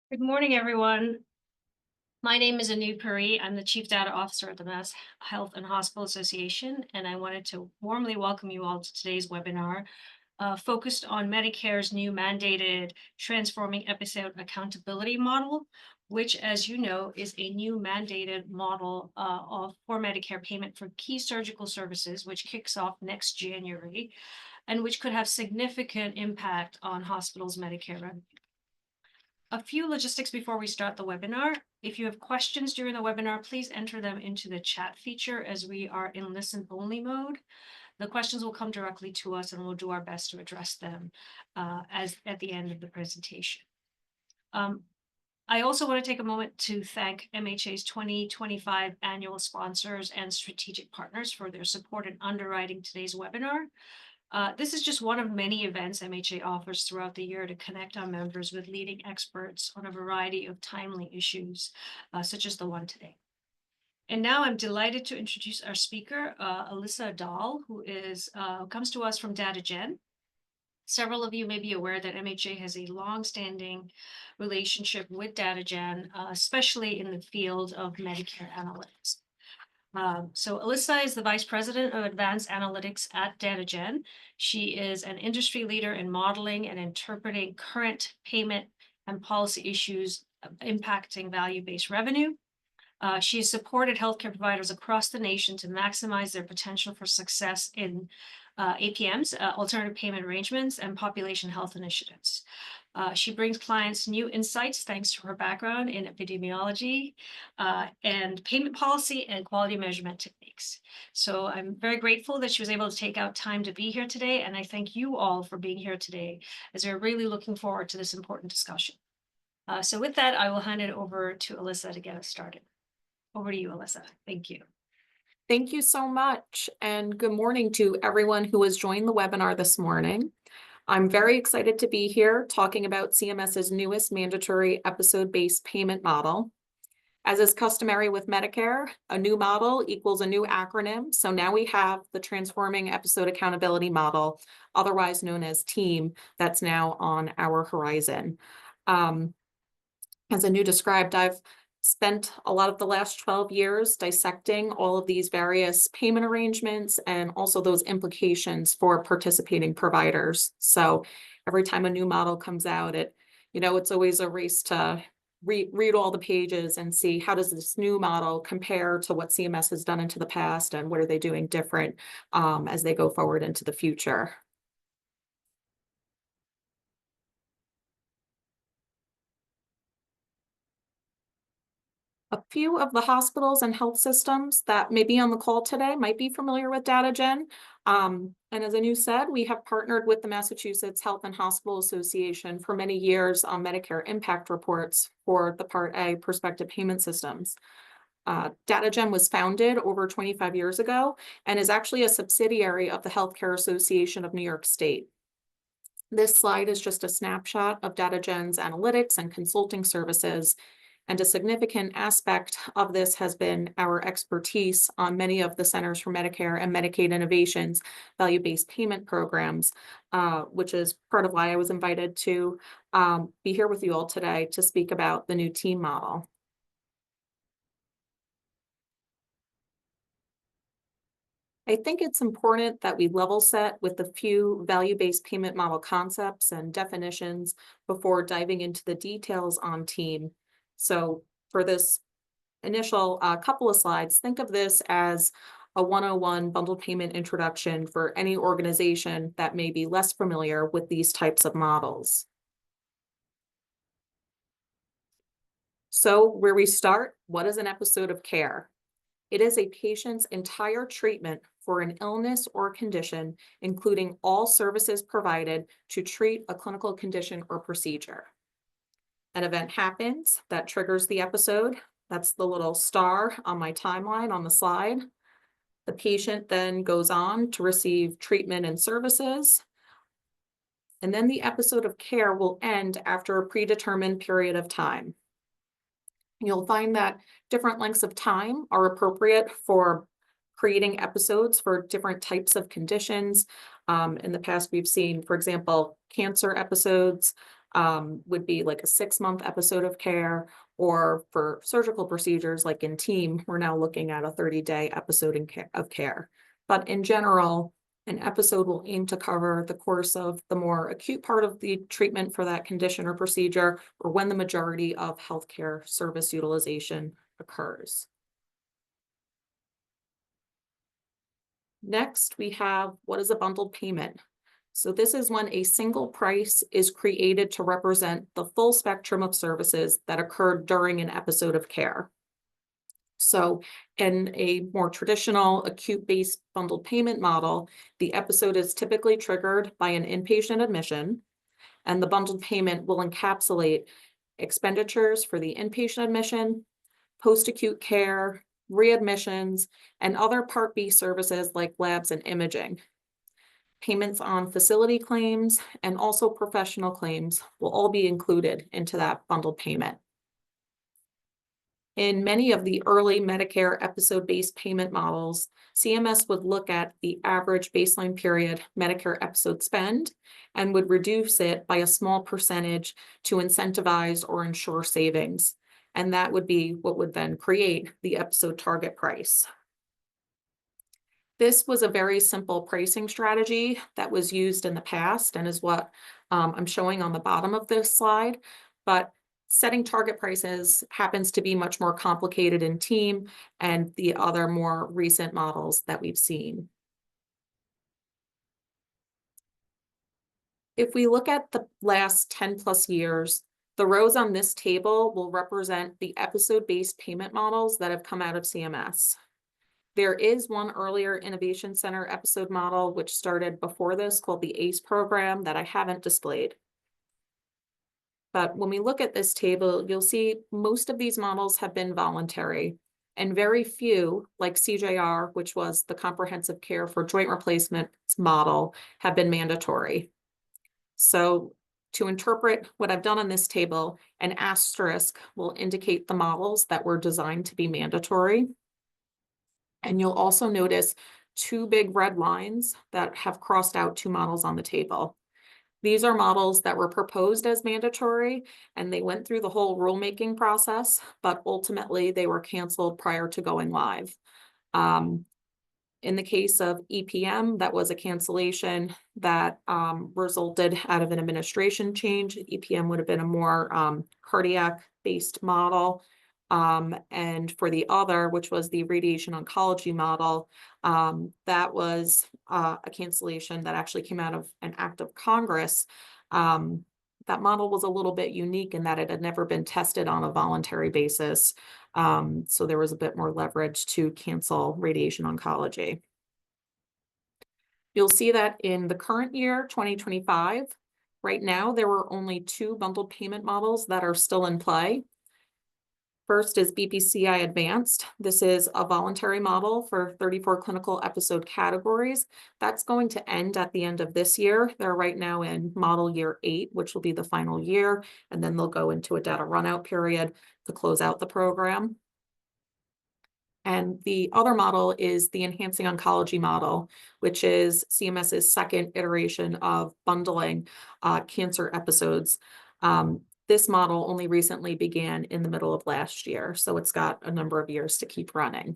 Good morning, everyone. My name is Anu Puri. I'm the Chief Data Officer at the Mass Health and Hospital Association, and I wanted to warmly welcome you all to today's webinar focused on Medicare's new mandated transforming episode accountability model, which, as you know, is a new mandated model for Medicare payment for key surgical services, which kicks off next January, and which could have significant impact on hospitals' Medicare revenue. A few logistics before we start the webinar. If you have questions during the webinar, please enter them into the chat feature as we are in listen-only mode. The questions will come directly to us and we'll do our best to address them as at the end of the presentation. I also want to take a moment to thank MHA's 2025 annual sponsors and strategic partners for their support in underwriting today's webinar. This is just one of many events MHA offers throughout the year to connect our members with leading experts on a variety of timely issues, such as the one today. And now I'm delighted to introduce our speaker, Alyssa Dahl, who comes to us from DataGen. Several of you may be aware that MHA has a long-standing relationship with DataGen, especially in the field of Medicare analytics. So Alyssa is the Vice President of Advanced Analytics at DataGen. She is an industry leader in modeling and interpreting current payment and policy issues impacting value-based revenue. She has supported healthcare providers across the nation to maximize their potential for success in APMs, alternative payment arrangements, and population health initiatives. She brings clients new insights thanks to her background in epidemiology and payment policy and quality measurement techniques. So I'm very grateful that she was able to take out time to be here today, and I thank you all for being here today, as we're really looking forward to this important discussion. So with that, I will hand it over to Alyssa to get us started. Over to you, Alyssa. Thank you. Thank you so much, and good morning to everyone who has joined the webinar this morning. I'm very excited to be here talking about CMS's newest mandatory episode-based payment model. As is customary with Medicare, a new model equals a new acronym. So now we have the Transforming Episode Accountability Model, otherwise known as TEAM, that's now on our horizon. As Anu described, I've spent a lot of the last 12 years dissecting all of these various payment arrangements and also those implications for participating providers. So every time a new model comes out, it's always a race to read all the pages and see how does this new model compare to what CMS has done into the past and what are they doing different as they go forward into the future. A few of the hospitals and health systems that may be on the call today might be familiar with DataGen. And as Anu said, we have partnered with the Massachusetts Health and Hospital Association for many years on Medicare impact reports for the Part A prospective payment systems. DataGen was founded over 25 years ago and is actually a subsidiary of the Healthcare Association of New York State. This slide is just a snapshot of DataGen's analytics and consulting services. And a significant aspect of this has been our expertise on many of the Centers for Medicare and Medicaid Innovations value-based payment programs, which is part of why I was invited to be here with you all today to speak about the new TEAM model. I think it's important that we level set with a few value-based payment model concepts and definitions before diving into the details on TEAM. So for this initial couple of slides, think of this as a 101 bundled payment introduction for any organization that may be less familiar with these types of models. So where we start, what is an episode of care? It is a patient's entire treatment for an illness or condition, including all services provided to treat a clinical condition or procedure. An event happens that triggers the episode. That's the little star on my timeline on the slide. The patient then goes on to receive treatment and services. And then the episode of care will end after a predetermined period of time. You'll find that different lengths of time are appropriate for creating episodes for different types of conditions. In the past, we've seen, for example, cancer episodes, would be like a 6-month episode of care, or for surgical procedures like in team, we're now looking at a 30-day episode of care. But in general, an episode will aim to cover the course of the more acute part of the treatment for that condition or procedure, or when the majority of healthcare service utilization occurs. Next, we have what is a bundled payment. So this is when a single price is created to represent the full spectrum of services that occurred during an episode of care. So in a more traditional acute-based bundled payment model, the episode is typically triggered by an inpatient admission, and the bundled payment will encapsulate expenditures for the inpatient admission, post-acute care, readmissions, and other Part B services like labs and imaging. Payments on facility claims and also professional claims will all be included into that bundled payment. In many of the early Medicare episode-based payment models, CMS would look at the average baseline period Medicare episode spend and would reduce it by a small percentage to incentivize or ensure savings. And that would be what would then create the episode target price. This was a very simple pricing strategy that was used in the past and is what I'm showing on the bottom of this slide. But setting target prices happens to be much more complicated in team and the other more recent models that we've seen. If we look at the last 10 plus years, the rows on this table will represent the episode-based payment models that have come out of CMS. There is one earlier Innovation Center episode model, which started before this, called the ACE program, that I haven't displayed. But when we look at this table, you'll see most of these models have been voluntary, and very few, like CJR, which was the comprehensive care for joint replacements model, have been mandatory. So to interpret what I've done on this table, an asterisk will indicate the models that were designed to be mandatory. And you'll also notice 2 big red lines that have crossed out 2 models on the table. These are models that were proposed as mandatory, and they went through the whole rulemaking process, but ultimately they were canceled prior to going live. In the case of EPM, that was a cancellation that resulted out of an administration change. EPM would have been a more cardiac-based model. And for the other, which was the radiation oncology model, that was a cancellation that actually came out of an act of Congress. That model was a little bit unique in that it had never been tested on a voluntary basis. So there was a bit more leverage to cancel radiation oncology. You'll see that in the current year, 2025, right now, there were only 2 bundled payment models that are still in play. First is BPCI Advanced. This is a voluntary model for 34 clinical episode categories. That's going to end at the end of this year. They're right now in model year 8, which will be the final year, and then they'll go into a data runout period to close out the program. And the other model is the Enhancing Oncology model, which is CMS's second iteration of bundling cancer episodes. This model only recently began in the middle of last year, so it's got a number of years to keep running.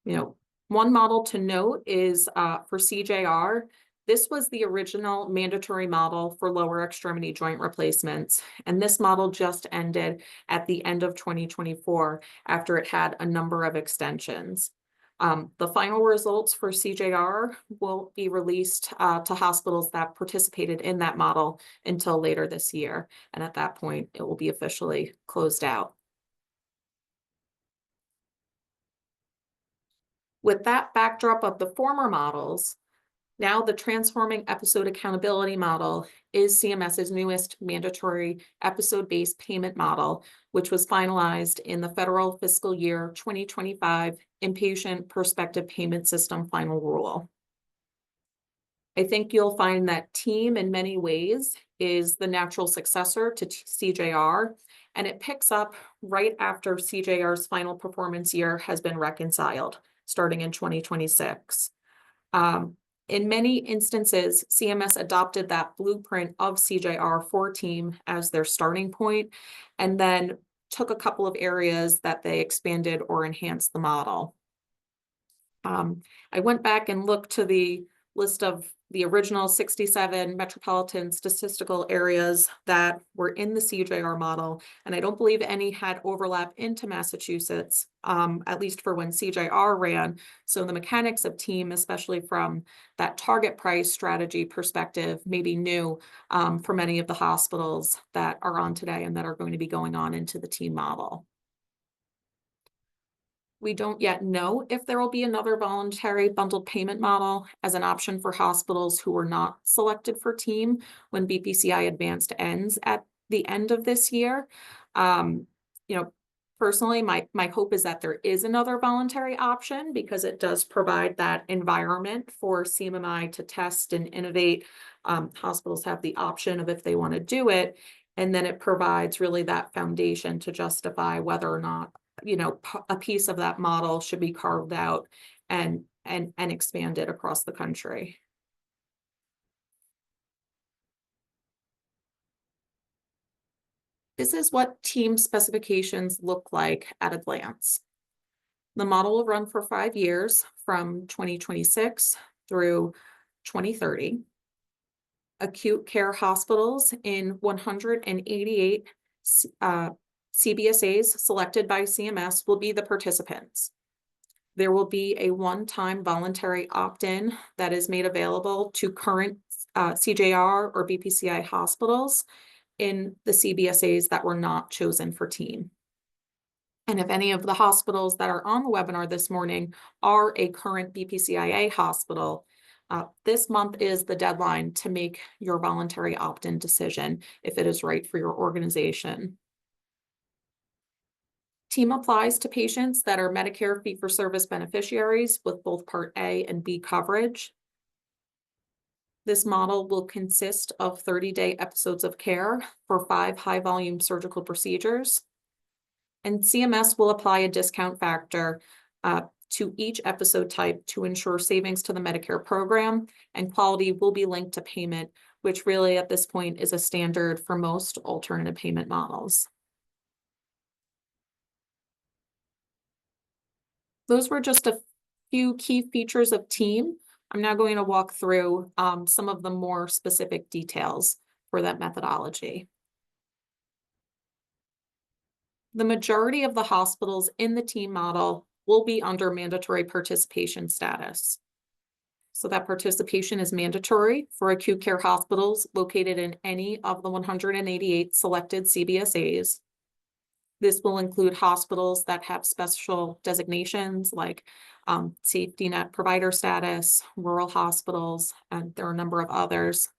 One model to note is for CJR. This was the original mandatory model for lower extremity joint replacements, and this model just ended at the end of 2024 after it had a number of extensions. The final results for CJR will be released to hospitals that participated in that model until later this year. And at that point, it will be officially closed out. With that backdrop of the former models, now the Transforming Episode Accountability model is CMS's newest mandatory episode-based payment model, which was finalized in the federal fiscal year 2025 Inpatient Prospective Payment System final rule. I think you'll find that TEAM in many ways is the natural successor to CJR, and it picks up right after CJR's final performance year has been reconciled, starting in 2026. In many instances, CMS adopted that blueprint of CJR for team as their starting point, and then took a couple of areas that they expanded or enhanced the model. I went back and looked to the list of the original 67 metropolitan statistical areas that were in the CJR model, and I don't believe any had overlap into Massachusetts, at least for when CJR ran. So the mechanics of team, especially from that target price strategy perspective, may be new for many of the hospitals that are on today and that are going to be going on into the team model. We don't yet know if there will be another voluntary bundled payment model as an option for hospitals who were not selected for team when BPCI Advanced ends at the end of this year. You know, personally, my hope is that there is another voluntary option because it does provide that environment for CMMI to test and innovate. Hospitals have the option of if they want to do it, and then it provides really that foundation to justify whether or not a piece of that model should be carved out and expanded across the country. This is what team specifications look like at a glance. The model will run for 5 years from 2026 through 2030. Acute care hospitals in 188 CBSAs selected by CMS will be the participants. There will be a one-time voluntary opt-in that is made available to current CJR or BPCI hospitals in the CBSAs that were not chosen for team. And if any of the hospitals that are on the webinar this morning are a current BPCIA hospital, this month is the deadline to make your voluntary opt-in decision if it is right for your organization. Team applies to patients that are Medicare fee-for-service beneficiaries with both Part A and B coverage. This model will consist of 30-day episodes of care for 5 high-volume surgical procedures. And CMS will apply a discount factor to each episode type to ensure savings to the Medicare program, and quality will be linked to payment, which really at this point is a standard for most alternative payment models. Those were just a few key features of team. I'm now going to walk through some of the more specific details for that methodology. The majority of the hospitals in the team model will be under mandatory participation status. So that participation is mandatory for acute care hospitals located in any of the 188 selected CBSAs. This will include hospitals that have special designations like safety net provider status, rural hospitals, and there are a number of others.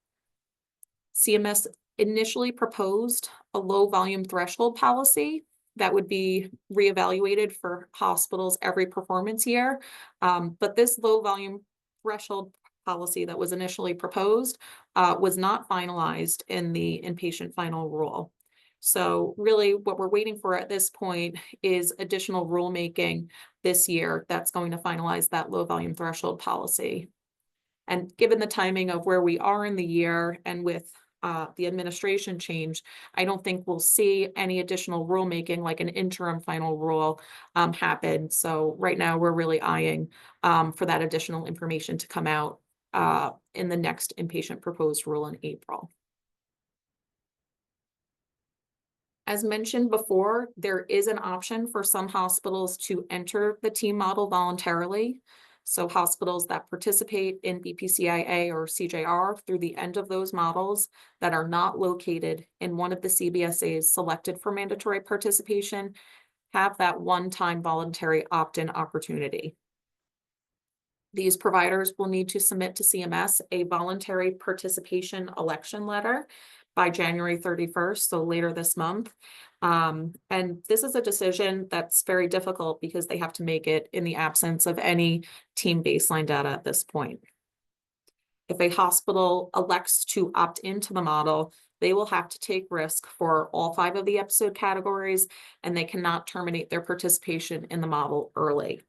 CMS initially proposed a low volume threshold policy that would be reevaluated for hospitals every performance year. But this low volume threshold policy that was initially proposed was not finalized in the inpatient final rule. So really what we're waiting for at this point is additional rulemaking this year that's going to finalize that low volume threshold policy. And given the timing of where we are in the year and with the administration change, I don't think we'll see any additional rulemaking like an interim final rule happen. So right now we're really eyeing for that additional information to come out in the next inpatient proposed rule in April. As mentioned before, there is an option for some hospitals to enter the team model voluntarily. So hospitals that participate in BPCIA or CJR through the end of those models that are not located in one of the CBSAs selected for mandatory participation have that one-time voluntary opt-in opportunity. These providers will need to submit to CMS a voluntary participation election letter by January 31st, so later this month. And this is a decision that's very difficult because they have to make it in the absence of any team baseline data at this point. If a hospital elects to opt into the model, they will have to take risk for all 5 of the episode categories, and they cannot terminate their participation in the model early.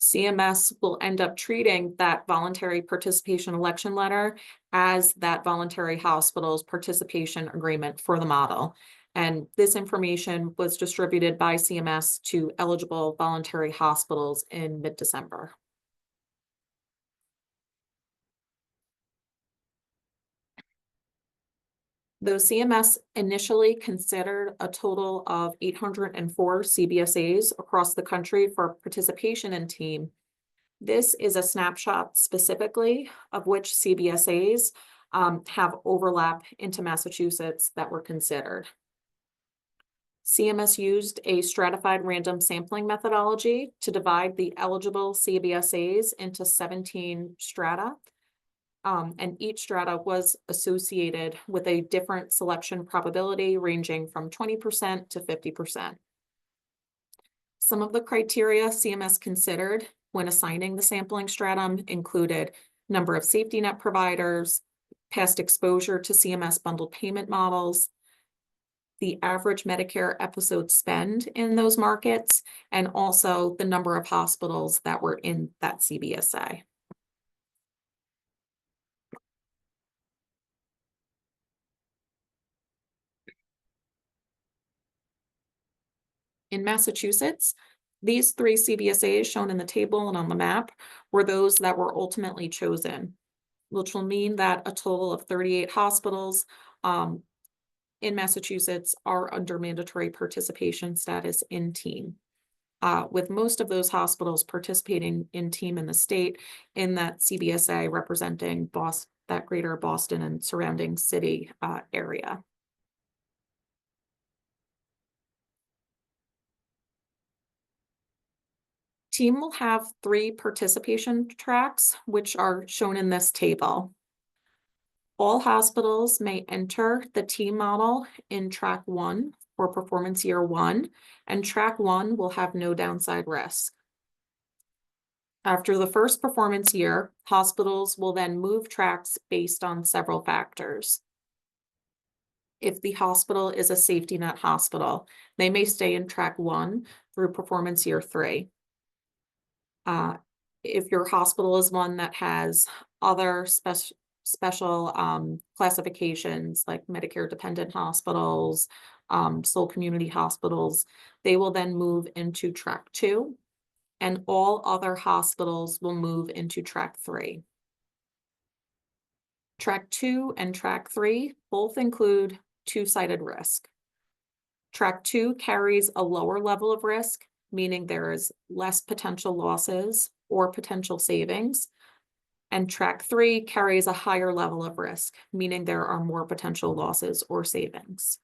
CMS will end up treating that voluntary participation election letter as that voluntary hospital's participation agreement for the model. And this information was distributed by CMS to eligible voluntary hospitals in mid-December. Though CMS initially considered a total of 804 CBSAs across the country for participation in TEAM, this is a snapshot specifically of which CBSAs have overlap into Massachusetts that were considered. CMS used a stratified random sampling methodology to divide the eligible CBSAs into 17 strata. And each strata was associated with a different selection probability ranging from 20% to 50%. Some of the criteria CMS considered when assigning the sampling stratum included number of safety net providers, past exposure to CMS bundled payment models, the average Medicare episode spend in those markets, and also the number of hospitals that were in that CBSA. In Massachusetts, these 3 CBSAs shown in the table and on the map were those that were ultimately chosen, which will mean that a total of 38 hospitals in Massachusetts are under mandatory participation status in TEAM, with most of those hospitals participating in TEAM in the state in that CBSA representing that greater Boston and surrounding city area. TEAM will have 3 participation tracks, which are shown in this table. All hospitals may enter the TEAM model in track 1 for performance year 1, and track 1 will have no downside risk. After the first performance year, hospitals will then move tracks based on several factors. If the hospital is a safety net hospital, they may stay in track 1 through performance year 3. If your hospital is one that has other special classifications like Medicare dependent hospitals, sole community hospitals, they will then move into track 2, and all other hospitals will move into track 3. Track 2 and track 3 both include two-sided risk. Track 2 carries a lower level of risk, meaning there is less potential losses or potential savings. And track 3 carries a higher level of risk, meaning there are more potential losses or savings.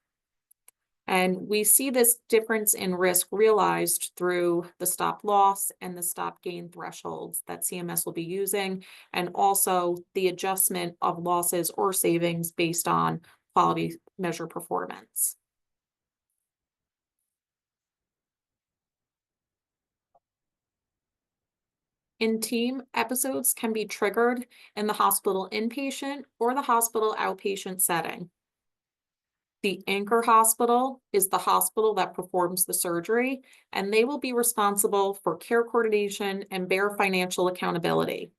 And we see this difference in risk realized through the stop loss and the stop gain thresholds that CMS will be using, and also the adjustment of losses or savings based on quality measure performance. In TEAM, episodes can be triggered in the hospital inpatient or the hospital outpatient setting. The anchor hospital is the hospital that performs the surgery, and they will be responsible for care coordination and bear financial accountability.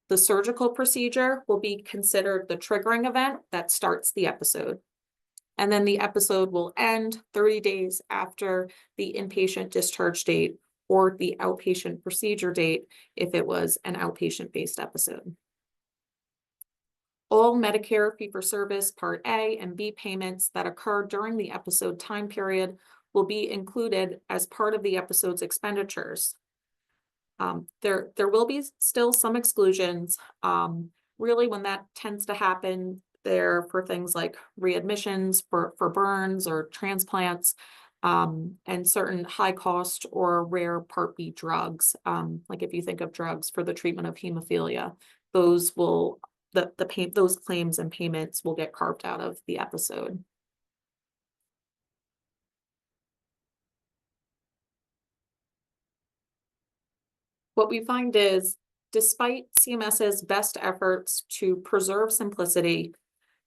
The surgical procedure will be considered the triggering event that starts the episode. And then the episode will end 30 days after the inpatient discharge date or the outpatient procedure date if it was an outpatient-based episode. All Medicare fee-for-service Part A and B payments that occur during the episode time period will be included as part of the episode's expenditures. There will be still some exclusions. Really, when that tends to happen, they're for things like readmissions for burns or transplants, and certain high cost or rare Part B drugs. Like if you think of drugs for the treatment of hemophilia, those will those claims and payments will get carved out of the episode. What we find is, despite CMS's best efforts to preserve simplicity,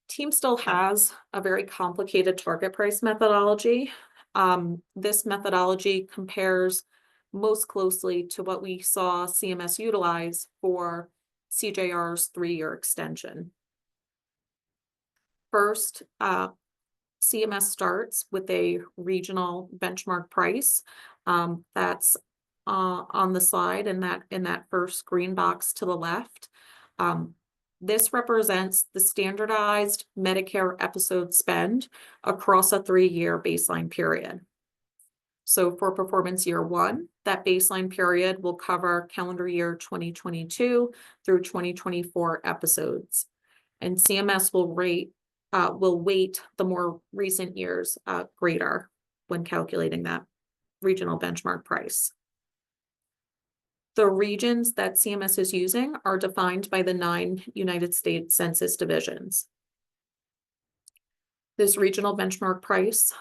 TEAM still has a very complicated target price methodology. This methodology compares most closely to what we saw CMS utilize for CJR's 3-year extension. First, CMS starts with a regional benchmark price. That's on the slide in that first green box to the left. This represents the standardized Medicare episode spend across a 3-year baseline period. So for performance year 1, that baseline period will cover calendar year 2022 through 2024 episodes. And CMS will weight the more recent years greater when calculating that regional benchmark price. The regions that CMS is using are defined by the 9 United States Census divisions. This regional benchmark price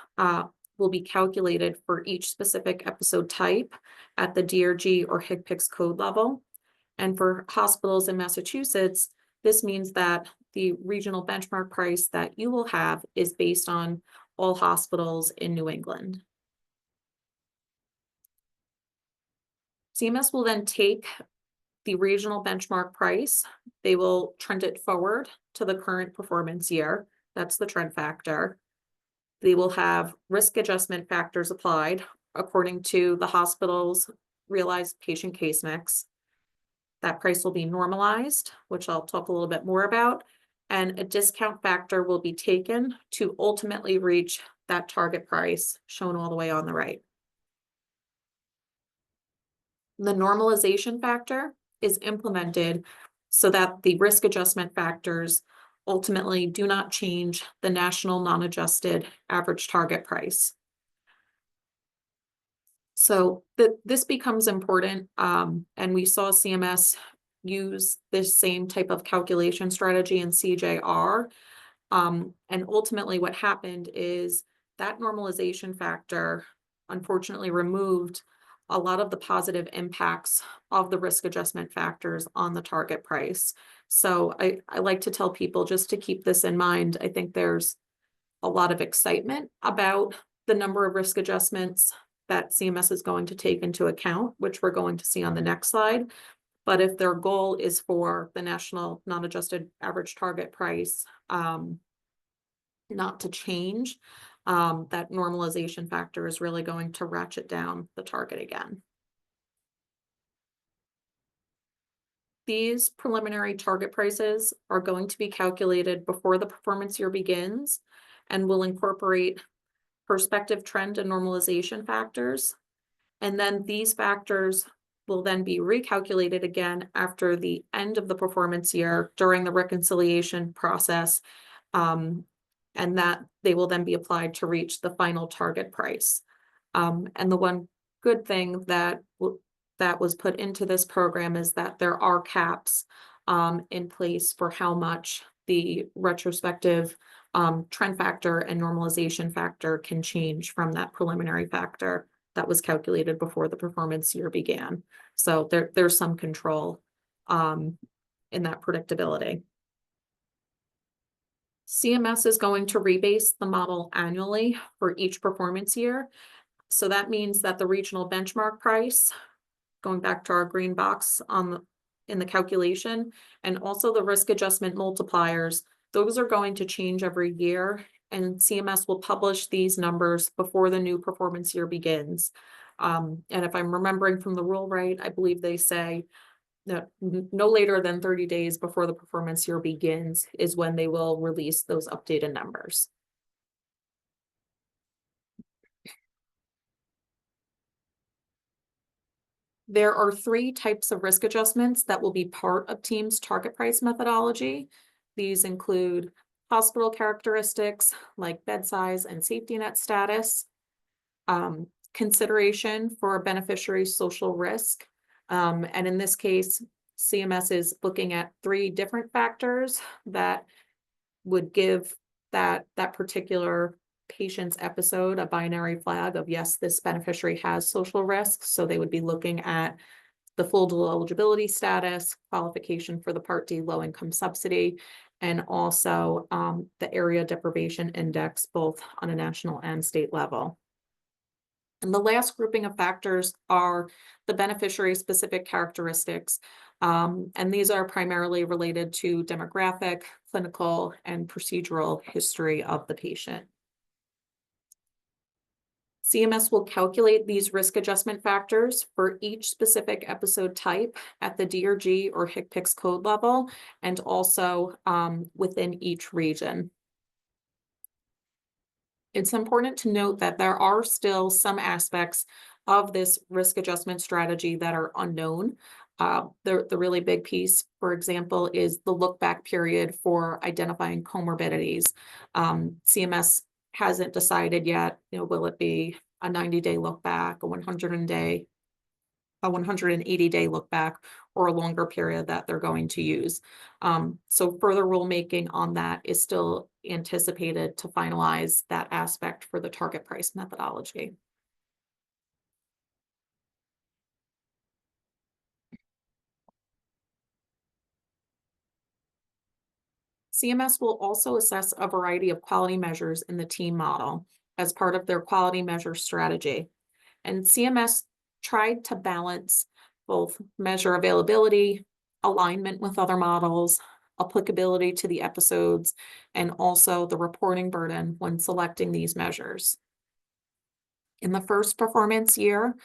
will be calculated for each specific episode type at the DRG or HCPCS code level. And for hospitals in Massachusetts, this means that the regional benchmark price that you will have is based on all hospitals in New England. CMS will then take the regional benchmark price. They will trend it forward to the current performance year. That's the trend factor. They will have risk adjustment factors applied according to the hospital's realized patient case mix. That price will be normalized, which I'll talk a little bit more about, and a discount factor will be taken to ultimately reach that target price shown all the way on the right. The normalization factor is implemented so that the risk adjustment factors ultimately do not change the national non-adjusted average target price. So this becomes important, and we saw CMS use this same type of calculation strategy in CJR. And ultimately what happened is that normalization factor unfortunately removed a lot of the positive impacts of the risk adjustment factors on the target price. So I like to tell people just to keep this in mind. I think there's a lot of excitement about the number of risk adjustments that CMS is going to take into account, which we're going to see on the next slide. But if their goal is for the national non-adjusted average target price not to change, that normalization factor is really going to ratchet down the target again. These preliminary target prices are going to be calculated before the performance year begins and will incorporate prospective trend and normalization factors. And then these factors will then be recalculated again after the end of the performance year during the reconciliation process. And that they will then be applied to reach the final target price. And the one good thing that was put into this program is that there are caps in place for how much the retrospective trend factor and normalization factor can change from that preliminary factor that was calculated before the performance year began. So there's some control in that predictability. CMS is going to rebase the model annually for each performance year. So that means that the regional benchmark price, going back to our green box in the calculation, and also the risk adjustment multipliers, those are going to change every year, and CMS will publish these numbers before the new performance year begins. And if I'm remembering from the rule right, I believe they say no later than 30 days before the performance year begins is when they will release those updated numbers. There are 3 types of risk adjustments that will be part of TEAM's target price methodology. These include hospital characteristics like bed size and safety net status, consideration for beneficiaries' social risk, and in this case, CMS is looking at 3 different factors that would give that particular patient's episode a binary flag of yes, this beneficiary has social risks. So they would be looking at the full dual eligibility status, qualification for the Part D low income subsidy, and also the area deprivation index, both on a national and state level. And the last grouping of factors are the beneficiary specific characteristics. And these are primarily related to demographic, clinical, and procedural history of the patient. CMS will calculate these risk adjustment factors for each specific episode type at the DRG or HCPCS code level, and also within each region. It's important to note that there are still some aspects of this risk adjustment strategy that are unknown. The really big piece, for example, is the look back period for identifying comorbidities. CMS hasn't decided yet, will it be a 90-day look back, a 180-day look back, or a longer period that they're going to use. So further rulemaking on that is still anticipated to finalize that aspect for the target price methodology. CMS will also assess a variety of quality measures in the team model as part of their quality measure strategy. And CMS tried to balance both measure availability, alignment with other models, applicability to the episodes, and also the reporting burden when selecting these measures. In the first performance year,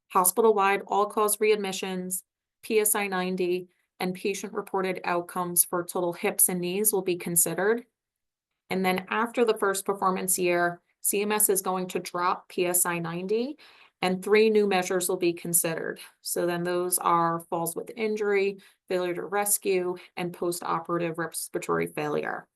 hospital-wide all-cause readmissions, PSI 90, and patient-reported outcomes for total hips and knees will be considered. And then after the first performance year, CMS is going to drop PSI 90 and 3 new measures will be considered. So then those are falls with injury, failure to rescue, and post-operative respiratory failure.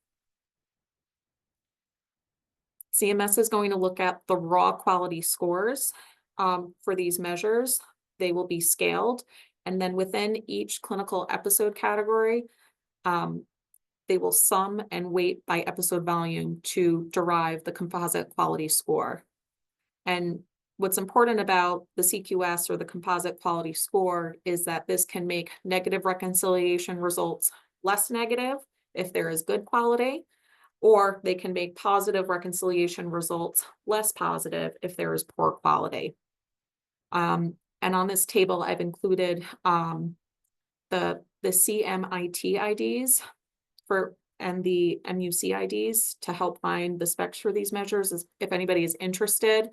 CMS is going to look at the raw quality scores for these measures. They will be scaled. And then within each clinical episode category, they will sum and weight by episode volume to derive the composite quality score. And what's important about the CQS or the composite quality score is that this can make negative reconciliation results less negative if there is good quality, or they can make positive reconciliation results less positive if there is poor quality. And on this table, I've included the CMIT IDs and the MUC IDs to help find the specs for these measures if anybody is interested.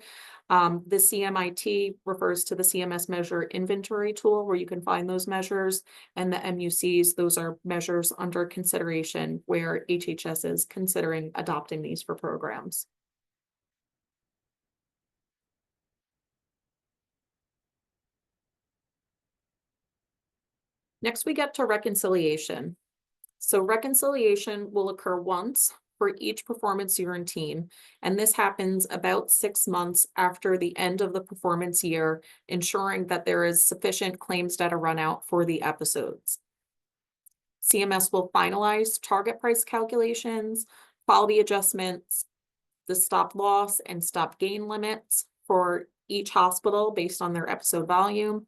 The CMIT refers to the CMS measure inventory tool where you can find those measures, and the MUCs, those are measures under consideration where HHS is considering adopting these for programs. Next, we get to reconciliation. So reconciliation will occur once for each performance year and team, and this happens about 6 months after the end of the performance year, ensuring that there is sufficient claims data run out for the episodes. CMS will finalize target price calculations, quality adjustments, the stop loss and stop gain limits for each hospital based on their episode volume,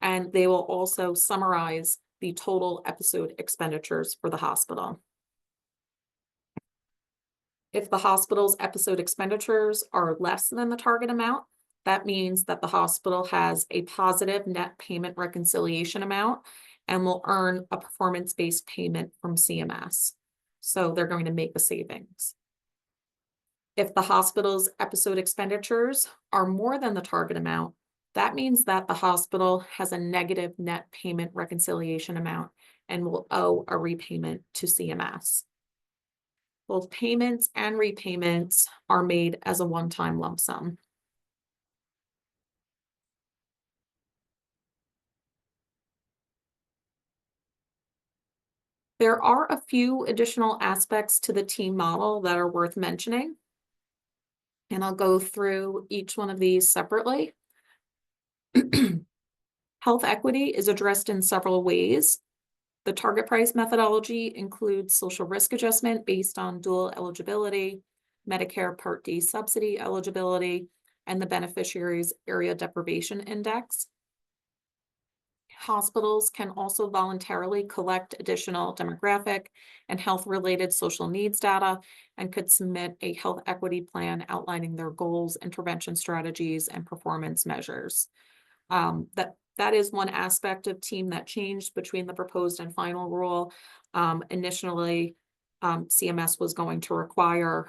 and they will also summarize the total episode expenditures for the hospital. If the hospital's episode expenditures are less than the target amount, that means that the hospital has a positive net payment reconciliation amount and will earn a performance-based payment from CMS. So they're going to make a savings. If the hospital's episode expenditures are more than the target amount, that means that the hospital has a negative net payment reconciliation amount and will owe a repayment to CMS. Both payments and repayments are made as a one-time lump sum. There are a few additional aspects to the team model that are worth mentioning, and I'll go through each one of these separately. Health equity is addressed in several ways. The target price methodology includes social risk adjustment based on dual eligibility, Medicare Part D subsidy eligibility, and the beneficiaries area deprivation index. hospitals can also voluntarily collect additional demographic and health-related social needs data and could submit a health equity plan outlining their goals, intervention strategies, and performance measures. That is one aspect of team that changed between the proposed and final rule. Initially, CMS was going to require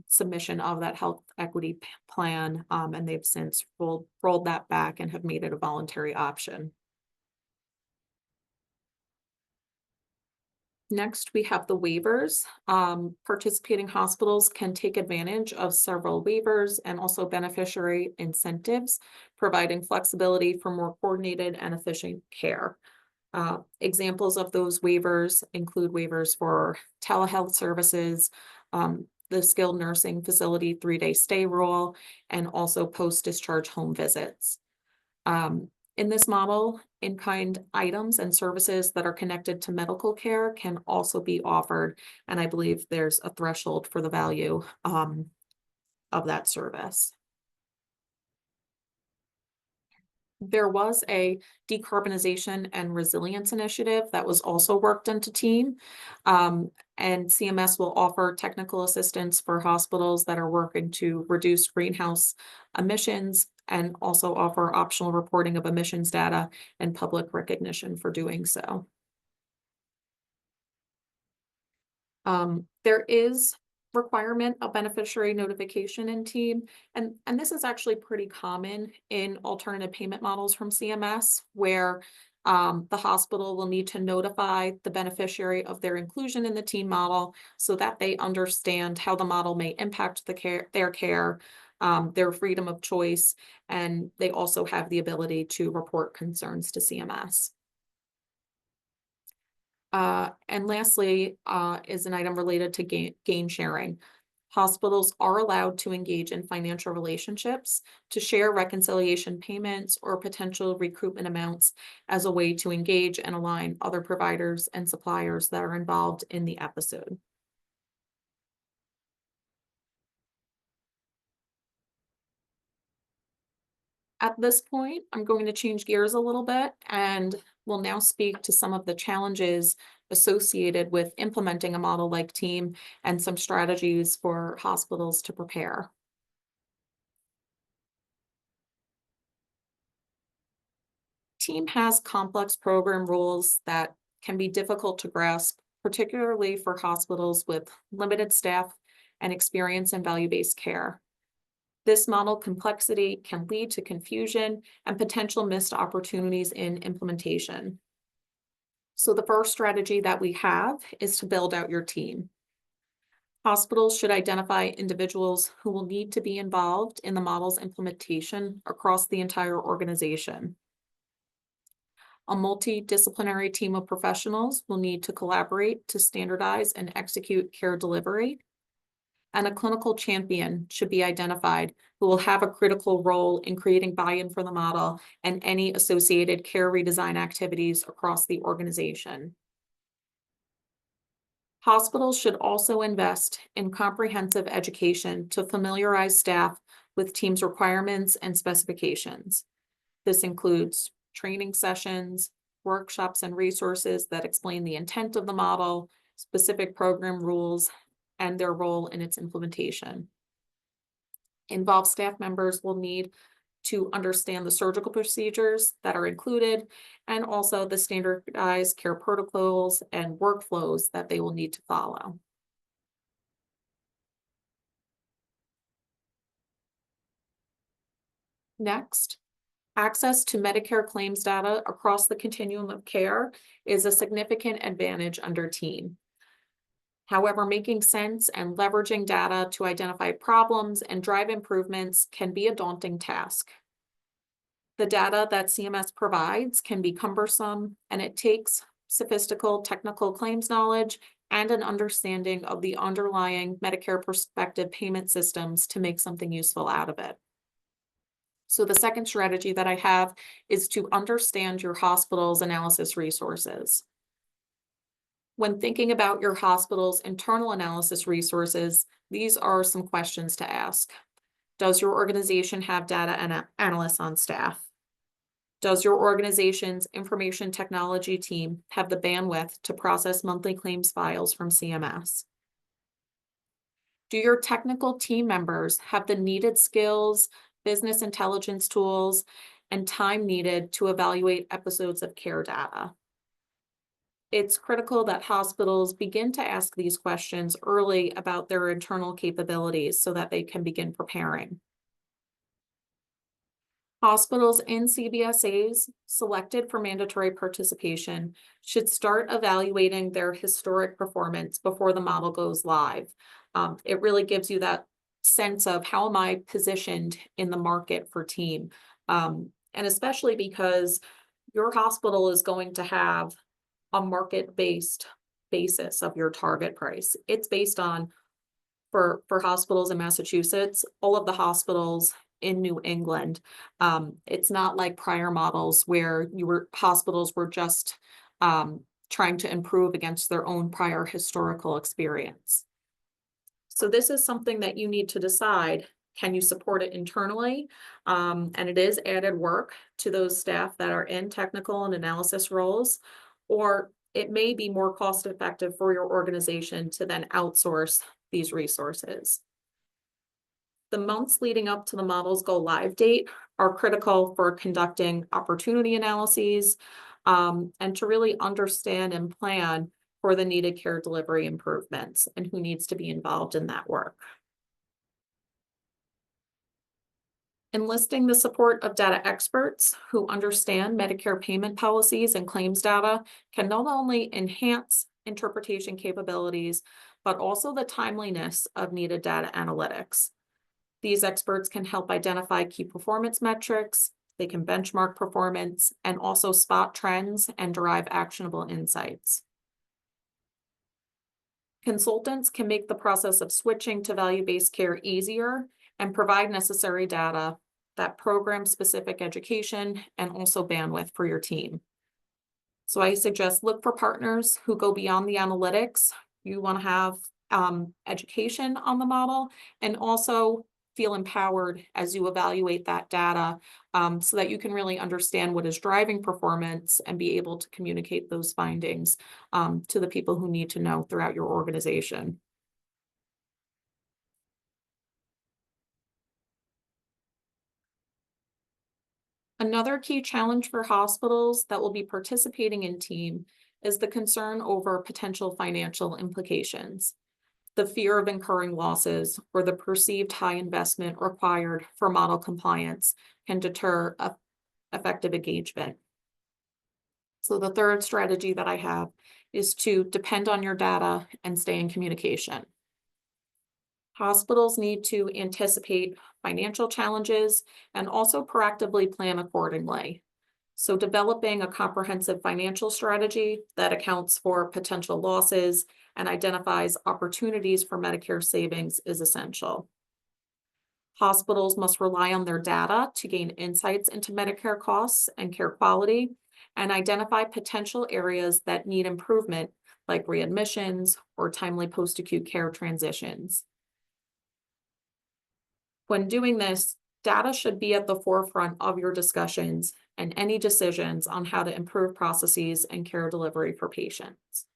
submission of that health equity plan, and they've since rolled that back and have made it a voluntary option. Next, we have the waivers. Participating hospitals can take advantage of several waivers and also beneficiary incentives, providing flexibility for more coordinated and efficient care. Examples of those waivers include waivers for telehealth services, the skilled nursing facility 3-day stay rule, and also post-discharge home visits. In this model, in-kind items and services that are connected to medical care can also be offered, and I believe there's a threshold for the value of that service. There was a decarbonization and resilience initiative that was also worked into team. And CMS will offer technical assistance for hospitals that are working to reduce greenhouse emissions and also offer optional reporting of emissions data and public recognition for doing so. There is requirement of beneficiary notification in team, and this is actually pretty common in alternative payment models from CMS, where the hospital will need to notify the beneficiary of their inclusion in the team model so that they understand how the model may impact their care, their freedom of choice, and they also have the ability to report concerns to CMS. And lastly, is an item related to gain sharing. Hospitals are allowed to engage in financial relationships to share reconciliation payments or potential recoupment amounts as a way to engage and align other providers and suppliers that are involved in the episode. At this point, I'm going to change gears a little bit and will now speak to some of the challenges associated with implementing a model like TEAM and some strategies for hospitals to prepare. TEAM has complex program rules that can be difficult to grasp, particularly for hospitals with limited staff and experience in value-based care. This model complexity can lead to confusion and potential missed opportunities in implementation. So the first strategy that we have is to build out your team. Hospitals should identify individuals who will need to be involved in the model's implementation across the entire organization. A multidisciplinary team of professionals will need to collaborate to standardize and execute care delivery. And a clinical champion should be identified who will have a critical role in creating buy-in for the model and any associated care redesign activities across the organization. Hospitals should also invest in comprehensive education to familiarize staff with TEAM's requirements and specifications. This includes training sessions, workshops, and resources that explain the intent of the model, specific program rules, and their role in its implementation. Involved staff members will need to understand the surgical procedures that are included and also the standardized care protocols and workflows that they will need to follow. Next, access to Medicare claims data across the continuum of care is a significant advantage under TEAM. However, making sense and leveraging data to identify problems and drive improvements can be a daunting task. The data that CMS provides can be cumbersome, and it takes sophisticated technical claims knowledge and an understanding of the underlying Medicare prospective payment systems to make something useful out of it. So the second strategy that I have is to understand your hospital's analysis resources. When thinking about your hospital's internal analysis resources, these are some questions to ask. Does your organization have data analysts on staff? Does your organization's information technology team have the bandwidth to process monthly claims files from CMS? Do your technical team members have the needed skills, business intelligence tools, and time needed to evaluate episodes of care data? It's critical that hospitals begin to ask these questions early about their internal capabilities so that they can begin preparing. Hospitals in CBSAs selected for mandatory participation should start evaluating their historic performance before the model goes live. It really gives you that sense of how am I positioned in the market for team. And especially because your hospital is going to have a market-based basis of your target price. It's based on for hospitals in Massachusetts, all of the hospitals in New England. It's not like prior models where hospitals were just trying to improve against their own prior historical experience. So this is something that you need to decide. Can you support it internally? And it is added work to those staff that are in technical and analysis roles, or it may be more cost effective for your organization to then outsource these resources. The months leading up to the model's go live date are critical for conducting opportunity analyses and to really understand and plan for the needed care delivery improvements and who needs to be involved in that work. Enlisting the support of data experts who understand Medicare payment policies and claims data can not only enhance interpretation capabilities, but also the timeliness of needed data analytics. These experts can help identify key performance metrics, they can benchmark performance, and also spot trends and derive actionable insights. Consultants can make the process of switching to value-based care easier and provide necessary data, that program-specific education, and also bandwidth for your team. So I suggest look for partners who go beyond the analytics. You want to have education on the model and also feel empowered as you evaluate that data so that you can really understand what is driving performance and be able to communicate those findings to the people who need to know throughout your organization. Another key challenge for hospitals that will be participating in TEAM is the concern over potential financial implications. The fear of incurring losses or the perceived high investment required for model compliance can deter effective engagement. So the third strategy that I have is to depend on your data and stay in communication. Hospitals need to anticipate financial challenges and also proactively plan accordingly. So developing a comprehensive financial strategy that accounts for potential losses and identifies opportunities for Medicare savings is essential. Hospitals must rely on their data to gain insights into Medicare costs and care quality and identify potential areas that need improvement, like readmissions or timely post-acute care transitions. When doing this, data should be at the forefront of your discussions and any decisions on how to improve processes and care delivery for patients.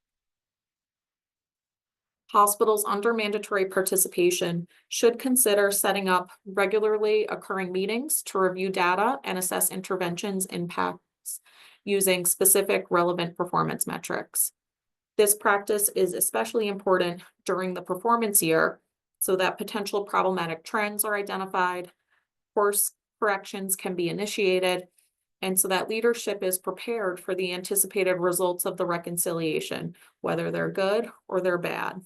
Hospitals under mandatory participation should consider setting up regularly occurring meetings to review data and assess interventions impacts using specific relevant performance metrics. This practice is especially important during the performance year so that potential problematic trends are identified, course corrections can be initiated, and so that leadership is prepared for the anticipated results of the reconciliation, whether they're good or they're bad.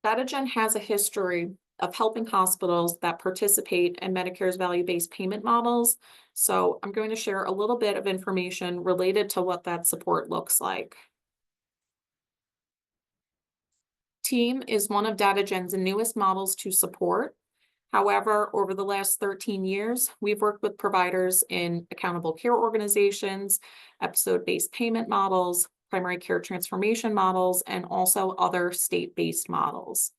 DataGen has a history of helping hospitals that participate in Medicare's value-based payment models. So I'm going to share a little bit of information related to what that support looks like. TEAM is one of DataGen's newest models to support. However, over the last 13 years, we've worked with providers in accountable care organizations, episode-based payment models, primary care transformation models, and also other state-based models.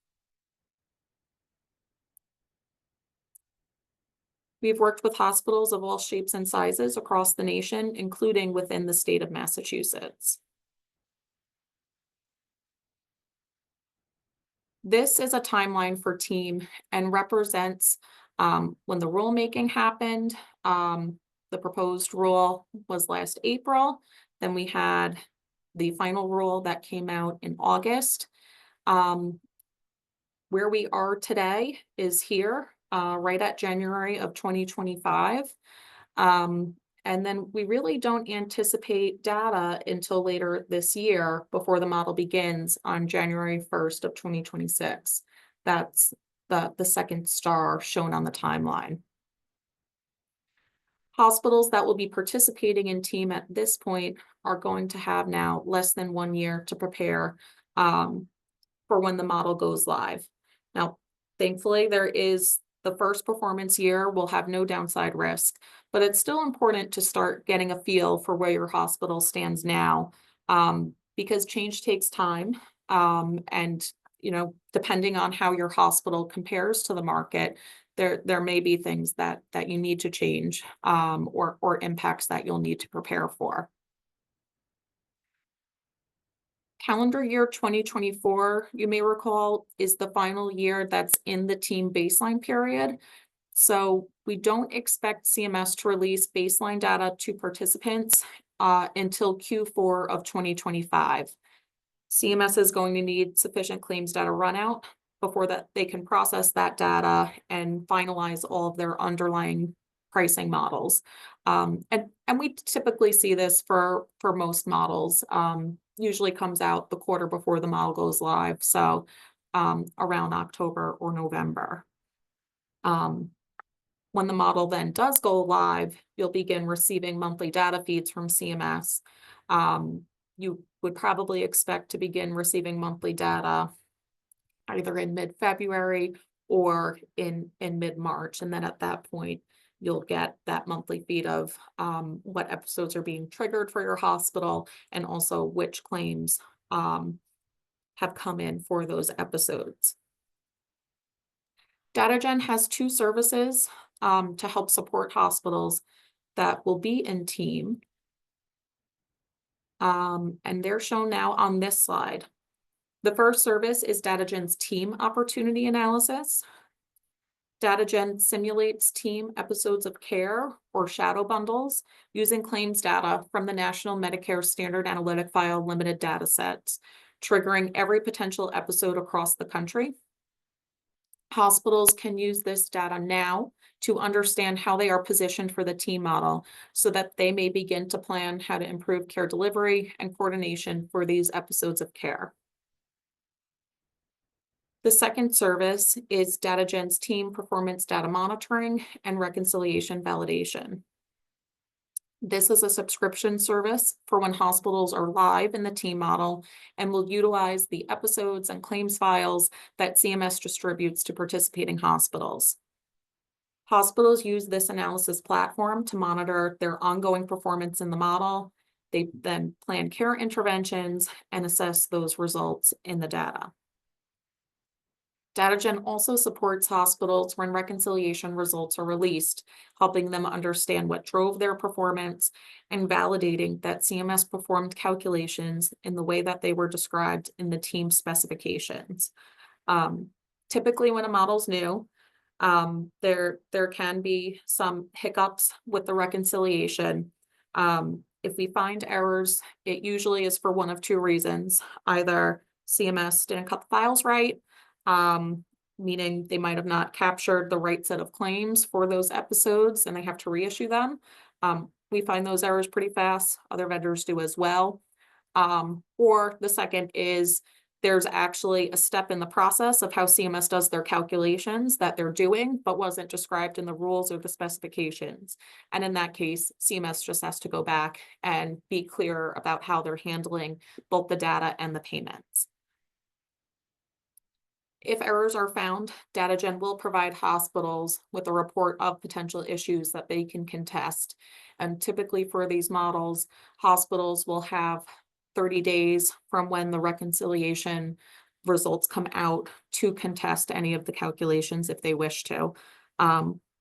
We've worked with hospitals of all shapes and sizes across the nation, including within the state of Massachusetts. This is a timeline for TEAM and represents when the rulemaking happened. The proposed rule was last April. Then we had the final rule that came out in August. Where we are today is here, right at January of 2025. And then we really don't anticipate data until later this year before the model begins on January 1st of 2026. That's the second star shown on the timeline. Hospitals that will be participating in TEAM at this point are going to have now less than 1 year to prepare for when the model goes live. Now, thankfully, there is the first performance year will have no downside risk, but it's still important to start getting a feel for where your hospital stands now, because change takes time. And, depending on how your hospital compares to the market, there may be things that you need to change, or impacts that you'll need to prepare for. Calendar year 2024, you may recall, is the final year that's in the TEAM baseline period. So we don't expect CMS to release baseline data to participants until Q4 of 2025. CMS is going to need sufficient claims data run out before that they can process that data and finalize all of their underlying pricing models. And we typically see this for most models. Usually comes out the quarter before the model goes live, so around October or November. When the model then does go live, you'll begin receiving monthly data feeds from CMS. You would probably expect to begin receiving monthly data either in mid-February or in mid-March. And then at that point, you'll get that monthly feed of what episodes are being triggered for your hospital and also which claims have come in for those episodes. DataGen has 2 services to help support hospitals that will be in TEAM. And they're shown now on this slide. The first service is DataGen's TEAM opportunity analysis. DataGen simulates TEAM episodes of care or shadow bundles using claims data from the National Medicare Standard Analytic File limited data sets, triggering every potential episode across the country. Hospitals can use this data now to understand how they are positioned for the TEAM model so that they may begin to plan how to improve care delivery and coordination for these episodes of care. The second service is DataGen's TEAM performance data monitoring and reconciliation validation. This is a subscription service for when hospitals are live in the TEAM model and will utilize the episodes and claims files that CMS distributes to participating hospitals. Hospitals use this analysis platform to monitor their ongoing performance in the model. They then plan care interventions and assess those results in the data. DataGen also supports hospitals when reconciliation results are released, helping them understand what drove their performance and validating that CMS performed calculations in the way that they were described in the TEAM specifications. Typically, when a model's new, there can be some hiccups with the reconciliation. If we find errors, it usually is for one of 2 reasons. Either CMS didn't cut the files right, meaning they might have not captured the right set of claims for those episodes and they have to reissue them. We find those errors pretty fast. Other vendors do as well. Or the second is there's actually a step in the process of how CMS does their calculations that they're doing, but wasn't described in the rules or the specifications. And in that case, CMS just has to go back and be clear about how they're handling both the data and the payments. If errors are found, DataGen will provide hospitals with a report of potential issues that they can contest. And typically for these models, hospitals will have 30 days from when the reconciliation results come out to contest any of the calculations if they wish to.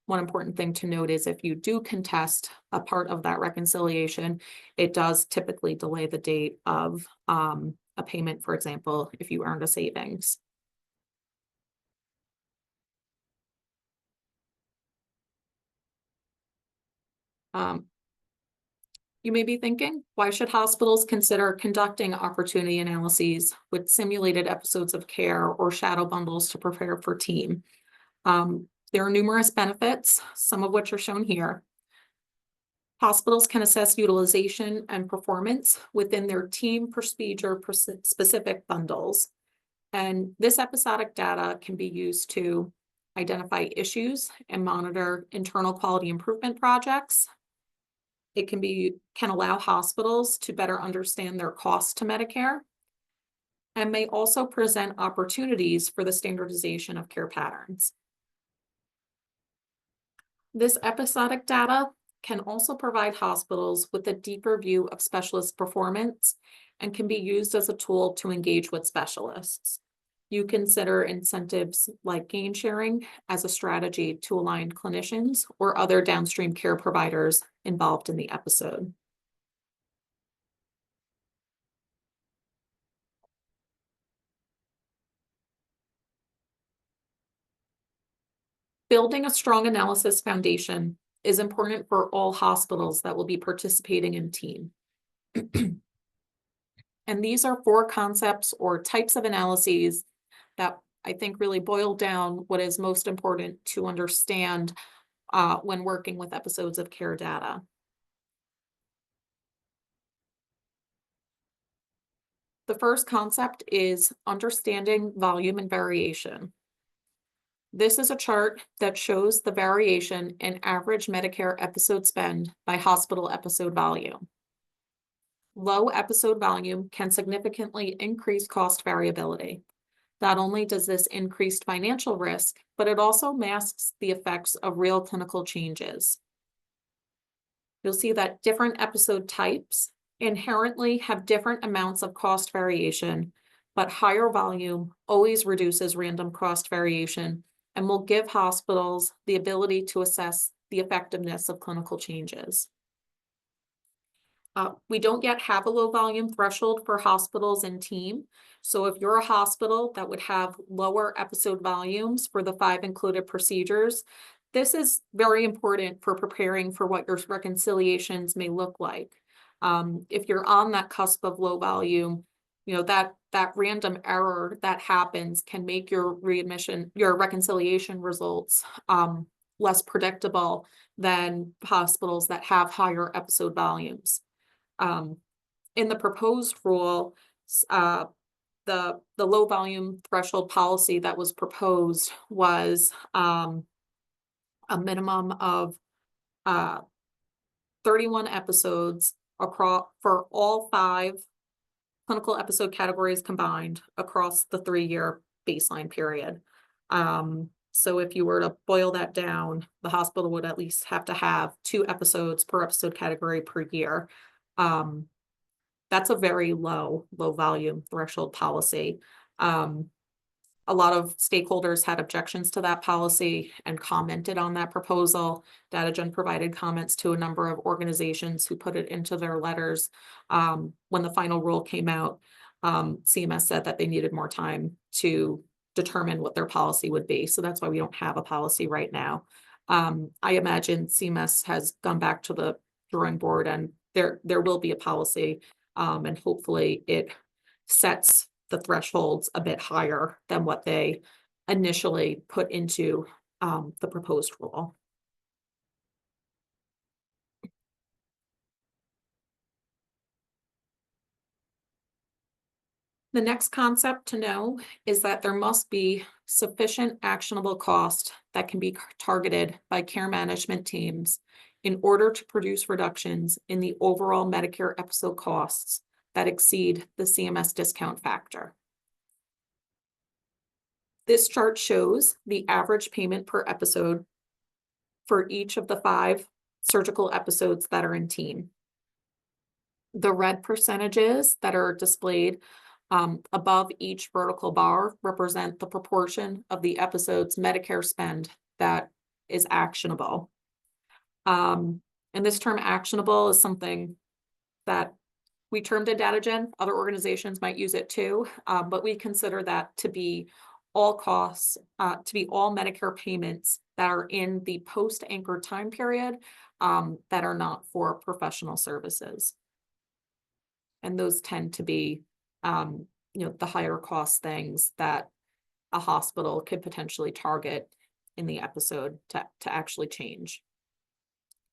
One important thing to note is if you do contest a part of that reconciliation, it does typically delay the date of a payment, for example, if you earned a savings. You may be thinking, why should hospitals consider conducting opportunity analyses with simulated episodes of care or shadow bundles to prepare for team? There are numerous benefits, some of which are shown here. Hospitals can assess utilization and performance within their team procedure specific bundles. And this episodic data can be used to identify issues and monitor internal quality improvement projects. It can allow hospitals to better understand their costs to Medicare and may also present opportunities for the standardization of care patterns. This episodic data can also provide hospitals with a deeper view of specialist performance and can be used as a tool to engage with specialists. You consider incentives like gain sharing as a strategy to align clinicians or other downstream care providers involved in the episode. Building a strong analysis foundation is important for all hospitals that will be participating in team. And these are 4 concepts or types of analyses that I think really boil down what is most important to understand when working with episodes of care data. The first concept is understanding volume and variation. This is a chart that shows the variation in average Medicare episode spend by hospital episode volume. Low episode volume can significantly increase cost variability. Not only does this increase financial risk, but it also masks the effects of real clinical changes. You'll see that different episode types inherently have different amounts of cost variation, but higher volume always reduces random cost variation and will give hospitals the ability to assess the effectiveness of clinical changes. We don't yet have a low volume threshold for hospitals and team. So if you're a hospital that would have lower episode volumes for the 5 included procedures, this is very important for preparing for what your reconciliations may look like. If you're on that cusp of low volume, that random error that happens can make your reconciliation results less predictable than hospitals that have higher episode volumes. In the proposed rule, the low volume threshold policy that was proposed was a minimum of 31 episodes across for all 5 clinical episode categories combined across the 3-year baseline period. So if you were to boil that down, the hospital would at least have to have 2 episodes per episode category per year. That's a very low volume threshold policy. A lot of stakeholders had objections to that policy and commented on that proposal. DataGen provided comments to a number of organizations who put it into their letters. When the final rule came out, CMS said that they needed more time to determine what their policy would be. So that's why we don't have a policy right now. I imagine CMS has gone back to the drawing board and there will be a policy, and hopefully it sets the thresholds a bit higher than what they initially put into the proposed rule. The next concept to know is that there must be sufficient actionable cost that can be targeted by care management teams in order to produce reductions in the overall Medicare episode costs that exceed the CMS discount factor. This chart shows the average payment per episode for each of the 5 surgical episodes that are in team. The red percentages that are displayed above each vertical bar represent the proportion of the episode's Medicare spend that is actionable. And this term actionable is something that we termed a data gen. Other organizations might use it too, but we consider that to be all costs, to be all Medicare payments that are in the post-anchor time period that are not for professional services. And those tend to be, the higher cost things that a hospital could potentially target in the episode to actually change.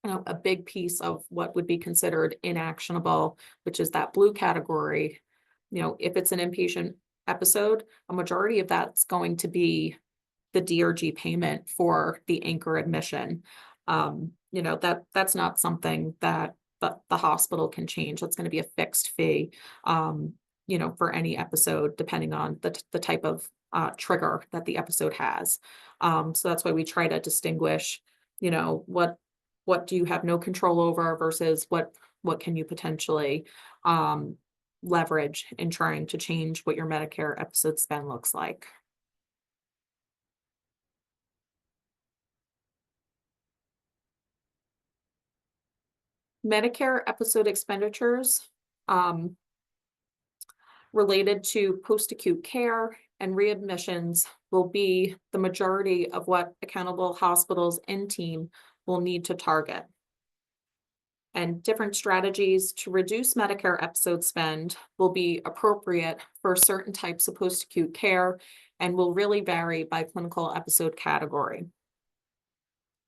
A big piece of what would be considered inactionable, which is that blue category, if it's an inpatient episode, a majority of that's going to be the DRG payment for the anchor admission. That's not something that the hospital can change. That's going to be a fixed fee, for any episode, depending on the type of trigger that the episode has. So that's why we try to distinguish, what do you have no control over versus what can you potentially leverage in trying to change what your Medicare episode spend looks like. Medicare episode expenditures related to post-acute care and readmissions will be the majority of what accountable hospitals and team will need to target. And different strategies to reduce Medicare episode spend will be appropriate for certain types of post-acute care and will really vary by clinical episode category.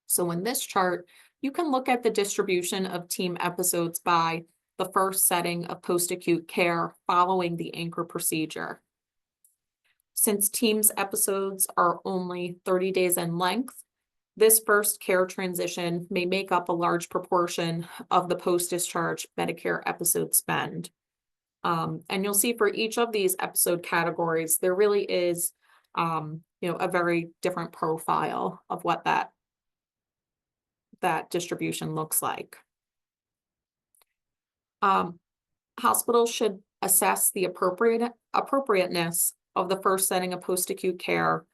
So in this chart, you can look at the distribution of team episodes by the first setting of post-acute care following the anchor procedure. Since teams episodes are only 30 days in length, this first care transition may make up a large proportion of the post-discharge Medicare episode spend. And you'll see for each of these episode categories, there really is, a very different profile of what that distribution looks like. Hospitals should assess the appropriateness of the first setting of post-acute care,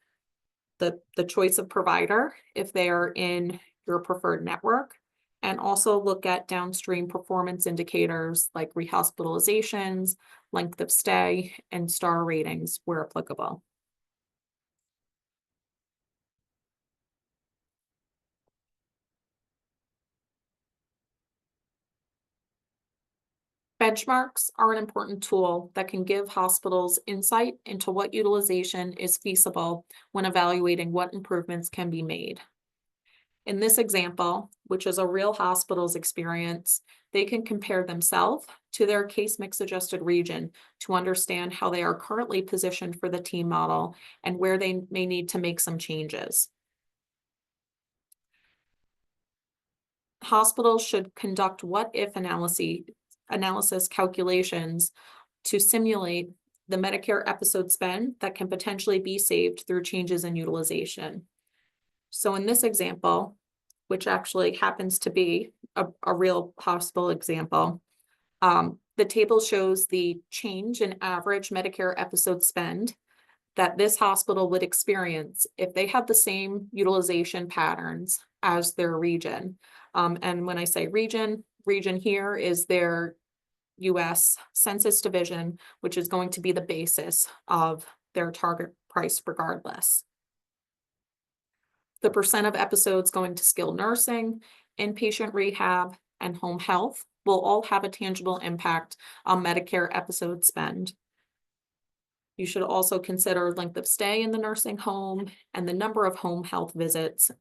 the choice of provider, if they are in your preferred network, and also look at downstream performance indicators like rehospitalizations, length of stay, and star ratings where applicable. Benchmarks are an important tool that can give hospitals insight into what utilization is feasible when evaluating what improvements can be made. In this example, which is a real hospital's experience, they can compare themselves to their case mix adjusted region to understand how they are currently positioned for the team model and where they may need to make some changes. Hospitals should conduct what-if analysis calculations to simulate the Medicare episode spend that can potentially be saved through changes in utilization. So in this example, which actually happens to be a real hospital example, the table shows the change in average Medicare episode spend that this hospital would experience if they had the same utilization patterns as their region. And when I say region here is their US Census Division, which is going to be the basis of their target price regardless. The percent of episodes going to skilled nursing, inpatient rehab, and home health will all have a tangible impact on Medicare episode spend. You should also consider length of stay in the nursing home and the number of home health visits,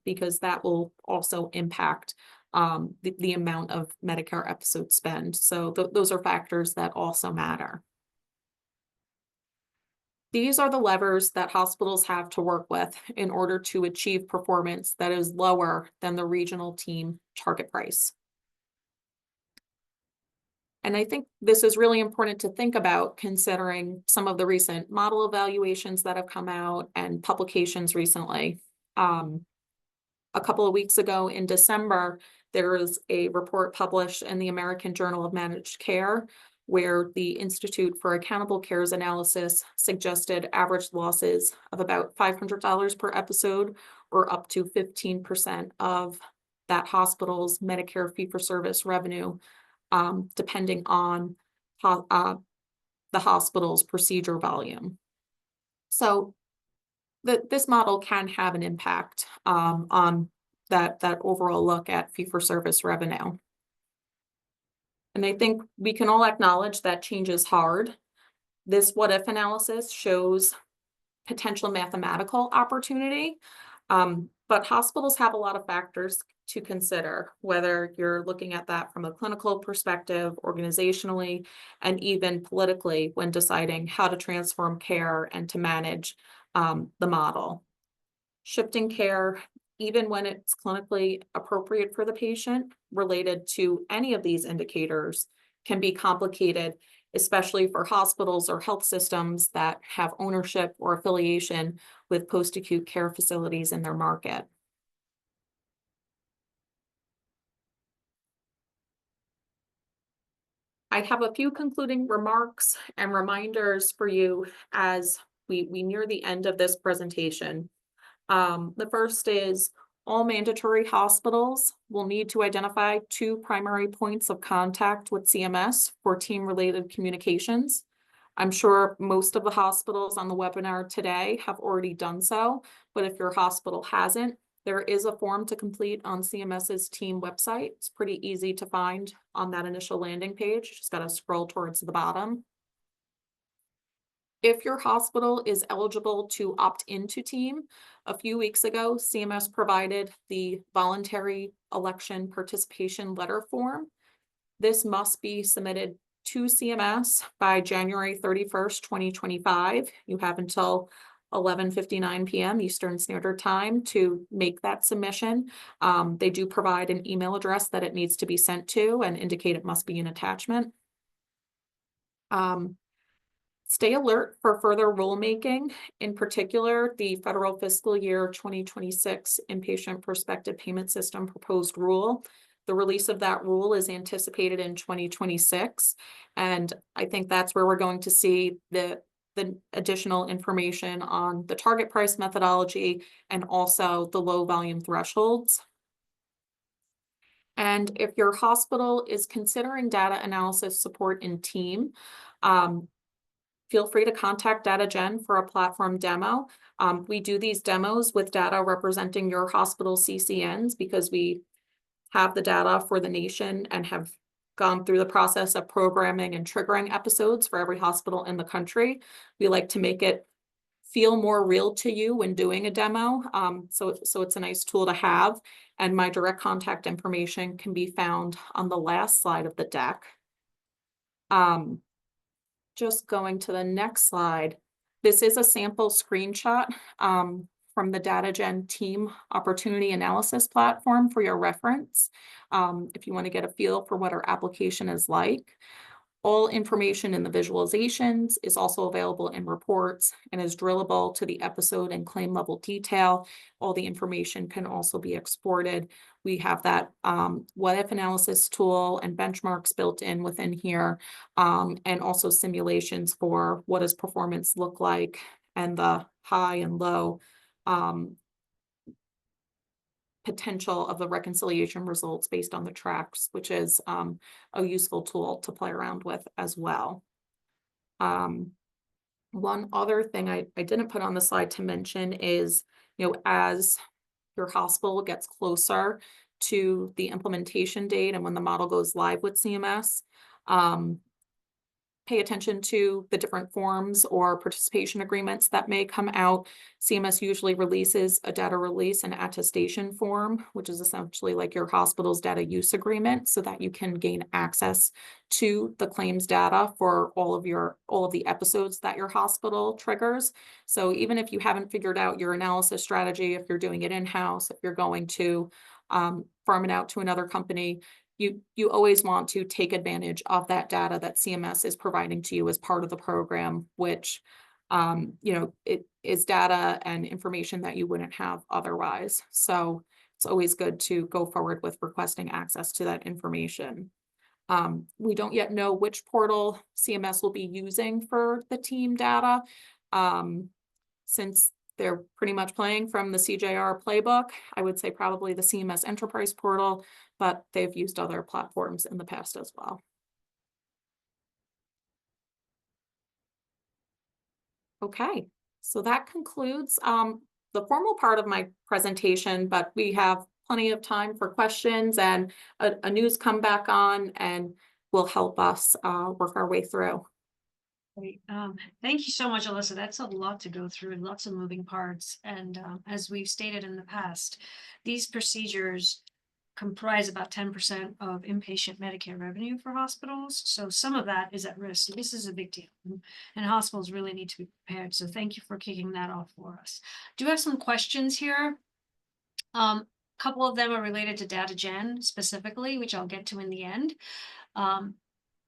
because that will also impact the amount of Medicare episode spend. So those are factors that also matter. These are the levers that hospitals have to work with in order to achieve performance that is lower than the regional team target price. And I think this is really important to think about considering some of the recent model evaluations that have come out and publications recently. A couple of weeks ago in December, There is a report published in the American Journal of Managed Care where the Institute for Accountable Care's analysis suggested average losses of about $500 per episode, or up to 15% of that hospital's Medicare fee-for-service revenue, depending on the hospital's procedure volume. So this model can have an impact on that overall look at fee-for-service revenue. And I think we can all acknowledge that change is hard. This what-if analysis shows potential mathematical opportunity, but hospitals have a lot of factors to consider, whether you're looking at that from a clinical perspective, organizationally, and even politically when deciding how to transform care and to manage the model. Shifting care, even when it's clinically appropriate for the patient, related to any of these indicators, can be complicated, especially for hospitals or health systems that have ownership or affiliation with post-acute care facilities in their market. I have a few concluding remarks and reminders for you as we near the end of this presentation. The first is all mandatory hospitals will need to identify 2 primary points of contact with CMS for team-related communications. I'm sure most of the hospitals on the webinar today have already done so, but if your hospital hasn't, there is a form to complete on CMS's team website. It's pretty easy to find on that initial landing page. Just got to scroll towards the bottom. If your hospital is eligible to opt into team, a few weeks ago, CMS provided the voluntary election participation letter form. This must be submitted to CMS by January 31st, 2025. You have until 11:59 p.m. Eastern Standard Time to make that submission. They do provide an email address that it needs to be sent to and indicate it must be an attachment. Stay alert for further rulemaking, in particular, the federal fiscal year 2026 inpatient prospective payment system proposed rule. The release of that rule is anticipated in 2026, and I think that's where we're going to see the additional information on the target price methodology and also the low volume thresholds. And if your hospital is considering data analysis support in team, feel free to contact DataGen for a platform demo. We do these demos with data representing your hospital CCNs because we have the data for the nation and have gone through the process of programming and triggering episodes for every hospital in the country. We like to make it feel more real to you when doing a demo. So it's a nice tool to have. And my direct contact information can be found on the last slide of the deck. Just going to the next slide. This is a sample screenshot from the DataGen team opportunity analysis platform for your reference. If you want to get a feel for what our application is like. All information in the visualizations is also available in reports and is drillable to the episode and claim level detail. All the information can also be exported. We have that what-if analysis tool and benchmarks built in within here, and also simulations for what does performance look like and the high and low potential of the reconciliation results based on the tracks, which is a useful tool to play around with as well. One other thing I didn't put on the slide to mention is, as your hospital gets closer to the implementation date and when the model goes live with CMS, pay attention to the different forms or participation agreements that may come out. CMS usually releases a data release and attestation form, which is essentially like your hospital's data use agreement, so that you can gain access to the claims data for all of the episodes that your hospital triggers. So even if you haven't figured out your analysis strategy, if you're doing it in-house, if you're going to farm it out to another company, you always want to take advantage of that data that CMS is providing to you as part of the program, which it is data and information that you wouldn't have otherwise. So it's always good to go forward with requesting access to that information. We don't yet know which portal CMS will be using for the team data. Since they're pretty much playing from the CJR playbook, I would say probably the CMS Enterprise portal, but they've used other platforms in the past as well. Okay, so that concludes the formal part of my presentation, but we have plenty of time for questions, and a news come back on and will help us work our way through. Great. Thank you so much, Alyssa. That's a lot to go through, lots of moving parts. And as we've stated in the past, these procedures comprise about 10% of inpatient Medicare revenue for hospitals. So some of that is at risk. So this is a big deal. And hospitals really need to be prepared. So thank you for kicking that off for us. Do have some questions here. A couple of them are related to data gen specifically, which I'll get to in the end.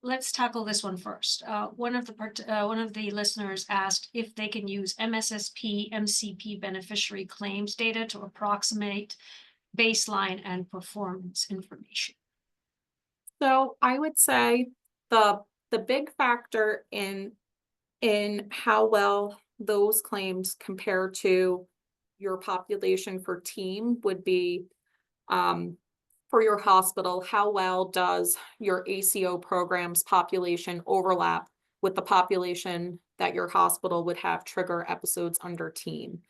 Let's tackle this one first. One of the listeners asked if they can use MSSP, MCP beneficiary claims data to approximate baseline and performance information. So I would say the big factor in how well those claims compare to your population for team would be for your hospital, how well does your ACO program's population overlap with the population that your hospital would have trigger episodes under team?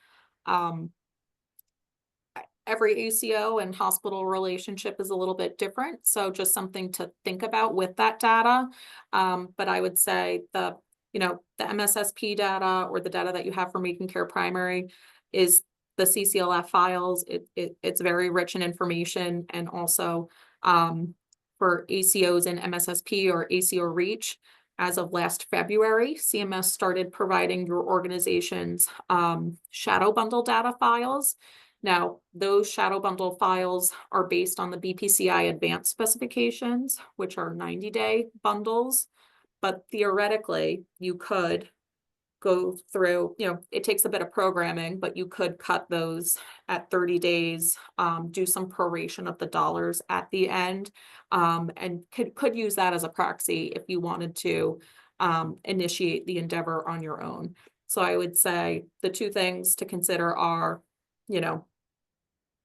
Every ACO and hospital relationship is a little bit different, so just something to think about with that data. But I would say the MSSP data, or the data that you have for Making Care Primary, is the CCLF files. It's very rich in information, and also for ACOs and MSSP or ACO Reach, as of last February, CMS started providing your organization's shadow bundle data files. Now, those shadow bundle files are based on the BPCI advanced specifications, which are 90-day bundles. But theoretically, you could go through, it takes a bit of programming, but you could cut those at 30 days, do some proration of the dollars at the end, and could use that as a proxy if you wanted to initiate the endeavor on your own. So I would say the two things to consider are,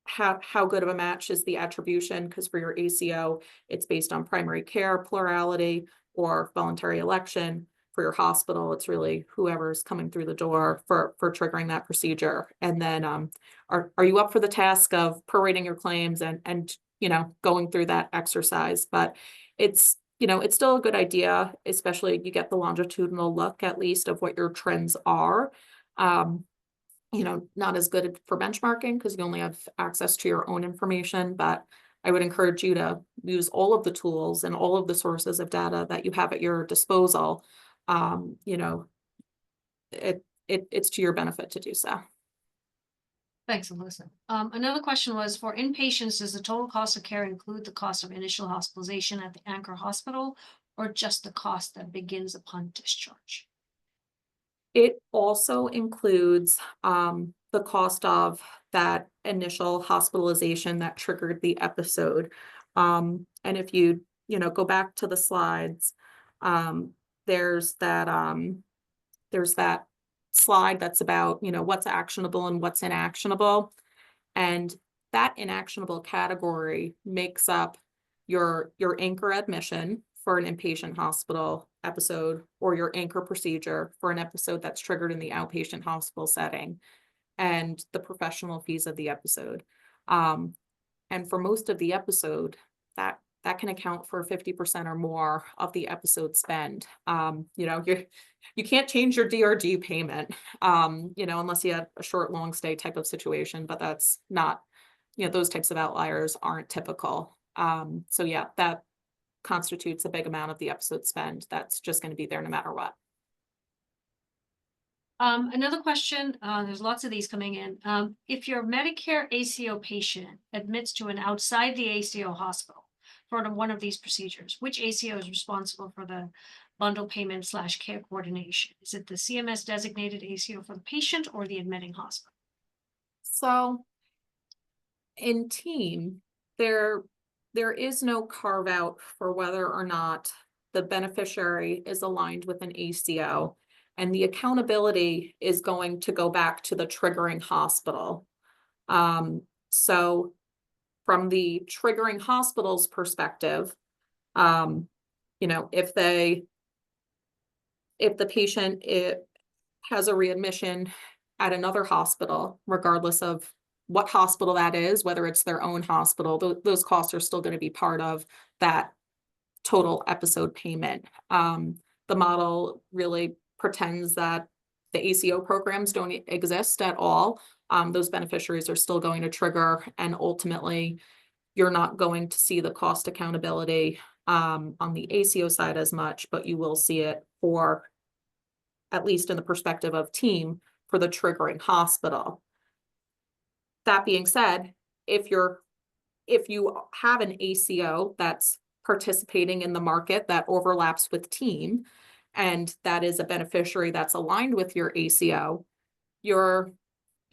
how good of a match is the attribution, because for your ACO, it's based on primary care, plurality, or voluntary election. For your hospital, it's really whoever's coming through the door for triggering that procedure. And then are you up for the task of prorating your claims and going through that exercise? But it's still a good idea, especially you get the longitudinal look at least of what your trends are. Not as good for benchmarking because you only have access to your own information, but I would encourage you to use all of the tools and all of the sources of data that you have at your disposal. It's to your benefit to do so. Thanks, Alyssa. Another question was, for inpatients, does the total cost of care include the cost of initial hospitalization at the anchor hospital, or just the cost that begins upon discharge? It also includes the cost of that initial hospitalization that triggered the episode. And if you go back to the slides, there's that slide that's about what's actionable and what's inactionable, and that inactionable category makes up your anchor admission for an inpatient hospital episode, or your anchor procedure for an episode that's triggered in the outpatient hospital setting, and the professional fees of the episode. And for most of the episode, that can account for 50% or more of the episode spend. You can't change your DRG payment, unless you had a short, long stay type of situation, but that's not, those types of outliers aren't typical. So yeah, that constitutes a big amount of the episode spend that's just going to be there no matter what. Another question, there's lots of these coming in. If your Medicare ACO patient admits to an outside the ACO hospital for one of these procedures, which ACO is responsible for the bundle payment / care coordination? Is it the CMS designated ACO for the patient or the admitting hospital? So in team, there is no carve out for whether or not the beneficiary is aligned with an ACO, and the accountability is going to go back to the triggering hospital. So from the triggering hospital's perspective, you know, if the patient has a readmission at another hospital, regardless of what hospital that is, whether it's their own hospital, those costs are still going to be part of that total episode payment. The model really pretends that the ACO programs don't exist at all. Those beneficiaries are still going to trigger, and ultimately, you're not going to see the cost accountability on the ACO side as much, but you will see it for, at least in the perspective of team, for the triggering hospital. That being said, if you have an ACO that's participating in the market that overlaps with team, and that is a beneficiary that's aligned with your ACO, your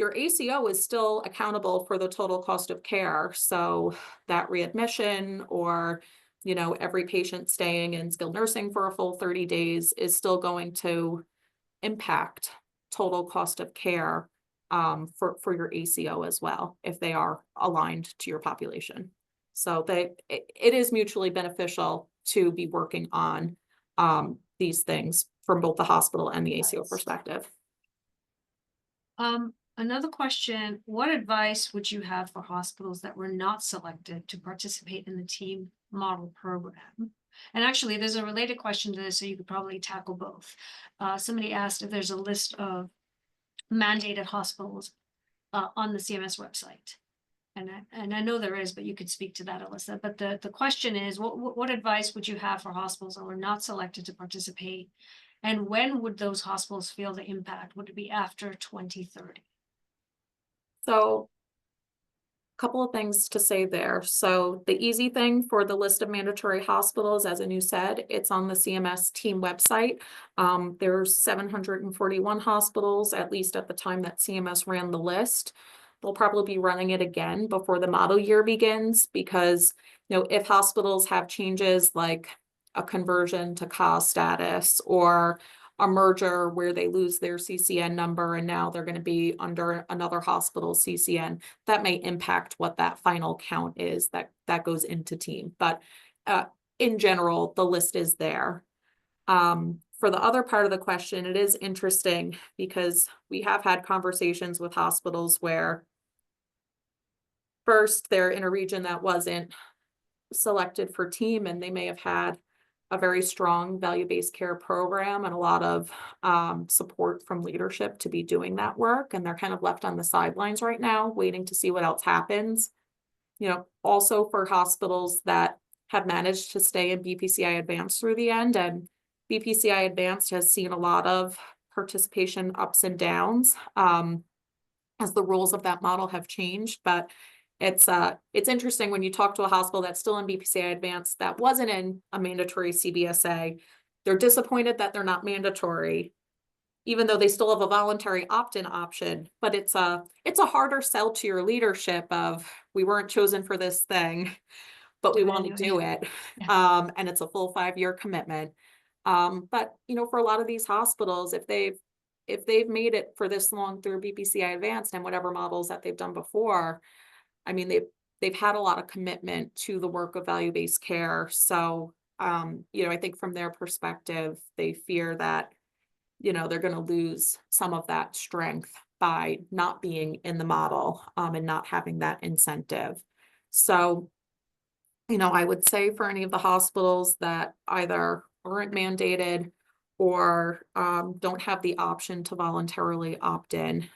ACO is still accountable for the total cost of care. So that readmission, or, you know, every patient staying in skilled nursing for a full 30 days is still going to impact total cost of care for your ACO as well, if they are aligned to your population. So it is mutually beneficial to be working on these things from both the hospital and the ACO perspective. Another question, what advice would you have for hospitals that were not selected to participate in the team model program? And actually, there's a related question to this, so you could probably tackle both. Somebody asked if there's a list of mandated hospitals on the CMS website. And I know there is, but you could speak to that, Alyssa. But the question is, what advice would you have for hospitals that were not selected to participate? And when would those hospitals feel the impact? Would it be after 2030? So a couple of things to say there. So the easy thing for the list of mandatory hospitals, as Anu said, it's on the CMS team website. There's 741 hospitals, at least at the time that CMS ran the list. They'll probably be running it again before the model year begins, because, you know, if hospitals have changes like a conversion to COS status, or a merger where they lose their CCN number and now they're going to be under another hospital's CCN, that may impact what that final count is that goes into team. But in general, the list is there. For the other part of the question, it is interesting because we have had conversations with hospitals where first they're in a region that wasn't selected for team, and they may have had a very strong value-based care program and a lot of support from leadership to be doing that work. And they're kind of left on the sidelines right now, waiting to see what else happens. You know, also for hospitals that have managed to stay in BPCI Advanced through the end, and BPCI Advanced has seen a lot of participation ups and downs as the rules of that model have changed. But it's interesting when you talk to a hospital that's still in BPCI Advanced that wasn't in a mandatory CBSA, they're disappointed that they're not mandatory, even though they still have a voluntary opt-in option. But it's a harder sell to your leadership of, we weren't chosen for this thing, but we want to do it. Yeah. And it's a full 5-year commitment. But you know, for a lot of these hospitals, if they've made it for this long through BPCI Advanced and whatever models that they've done before, I mean, they've had a lot of commitment to the work of value-based care. So, you know, I think from their perspective, they fear that, you know, they're going to lose some of that strength by not being in the model and not having that incentive. So, you know, I would say for any of the hospitals that either aren't mandated or don't have the option to voluntarily opt in,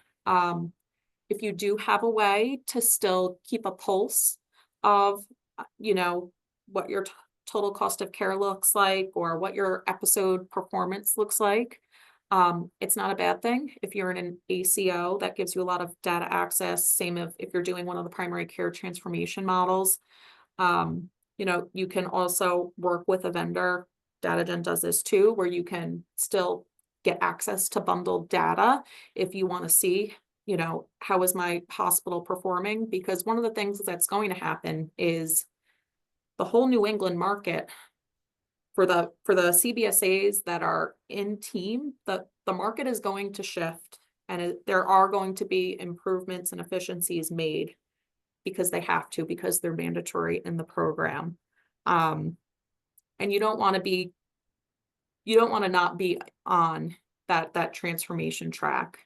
if you do have a way to still keep a pulse of, you know, what your total cost of care looks like or what your episode performance looks like, it's not a bad thing. If you're in an ACO, that gives you a lot of data access. Same if you're doing one of the primary care transformation models. You know, you can also work with a vendor. DataGen does this too, where you can still get access to bundled data if you want to see how is my hospital performing? Because one of the things that's going to happen is the whole New England market for the CBSAs that are in team, the market is going to shift, and there are going to be improvements and efficiencies made because they have to, because they're mandatory in the program. And you don't want to not be on that transformation track.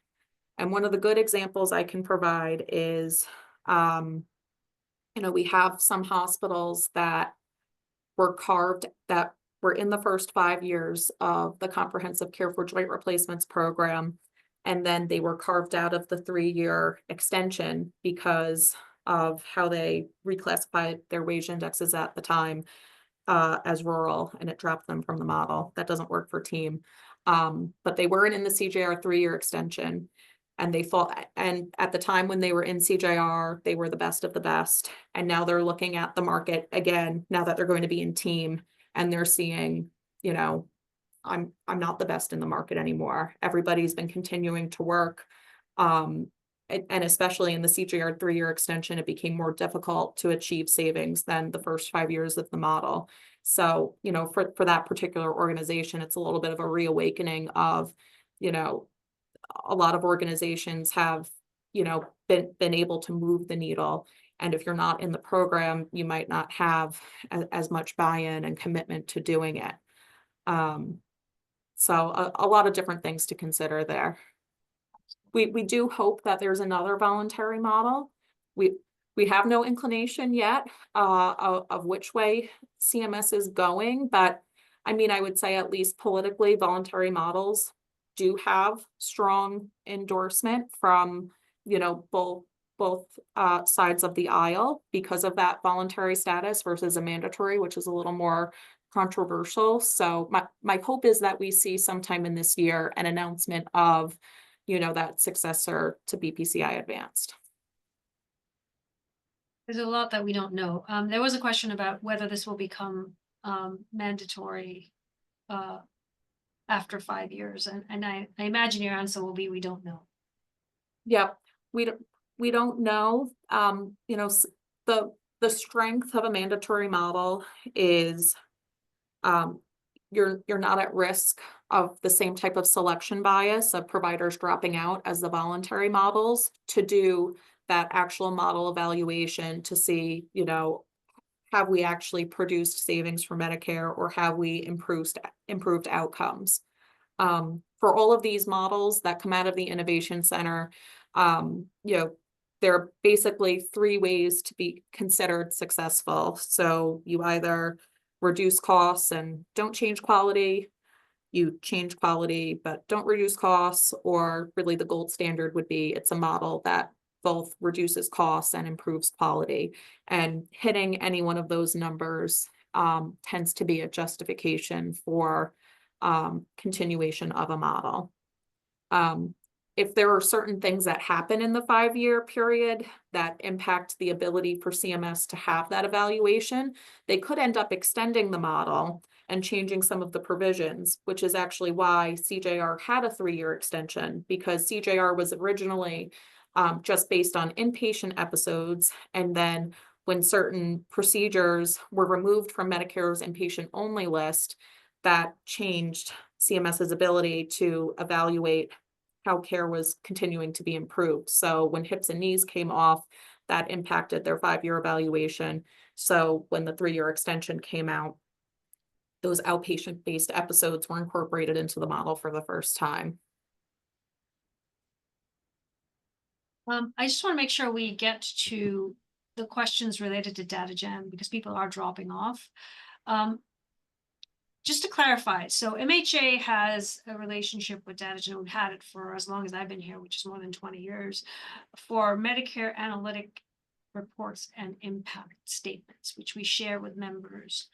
And one of the good examples I can provide is, we have some hospitals that were in the first 5 years of the Comprehensive Care for Joint Replacements program, and then they were carved out of the 3-year extension because of how they reclassified their wage indexes at the time as rural, and it dropped them from the model. That doesn't work for team. But they weren't in the CJR 3-year extension. And and at the time when they were in CJR, they were the best of the best. And now they're looking at the market again, now that they're going to be in team, and they're seeing, I'm not the best in the market anymore. Everybody's been continuing to work. And especially in the CJR 3-year extension, it became more difficult to achieve savings than the first 5 years of the model. So, for that particular organization, it's a little bit of a reawakening of, a lot of organizations have, been able to move the needle. And if you're not in the program, you might not have as much buy-in and commitment to doing it. So a lot of different things to consider there. We do hope that there's another voluntary model. We have no inclination yet of which way CMS is going, but I mean, I would say at least politically, voluntary models do have strong endorsement from, both sides of the aisle because of that voluntary status versus a mandatory, which is a little more controversial. So my hope is that we see sometime in this year an announcement of, that successor to BPCI Advanced. There's a lot that we don't know. There was a question about whether this will become mandatory after 5 years, and I imagine your answer will be we don't know. Yeah, we don't know. The strength of a mandatory model is you're not at risk of the same type of selection bias of providers dropping out as the voluntary models to do that actual model evaluation to see, have we actually produced savings for Medicare, or have we improved outcomes? For all of these models that come out of the Innovation Center, there are basically 3 ways to be considered successful. So you either reduce costs and don't change quality, you change quality but don't reduce costs, or really the gold standard would be it's a model that both reduces costs and improves quality. And hitting any one of those numbers tends to be a justification for continuation of a model. If there are certain things that happen in the 5-year period that impact the ability for CMS to have that evaluation, they could end up extending the model and changing some of the provisions, which is actually why CJR had a 3-year extension, because CJR was originally just based on inpatient episodes. And then when certain procedures were removed from Medicare's inpatient only list, that changed CMS's ability to evaluate how care was continuing to be improved. So when hips and knees came off, that impacted their 5-year evaluation. So when the 3-year extension came out, those outpatient-based episodes were incorporated into the model for the first time. I just want to make sure we get to the questions related to data gen because people are dropping off. Just to clarify, so MHA has a relationship with DataGen. We've had it for as long as I've been here, which is more than 20 years, for Medicare analytic reports and impact statements, which we share with members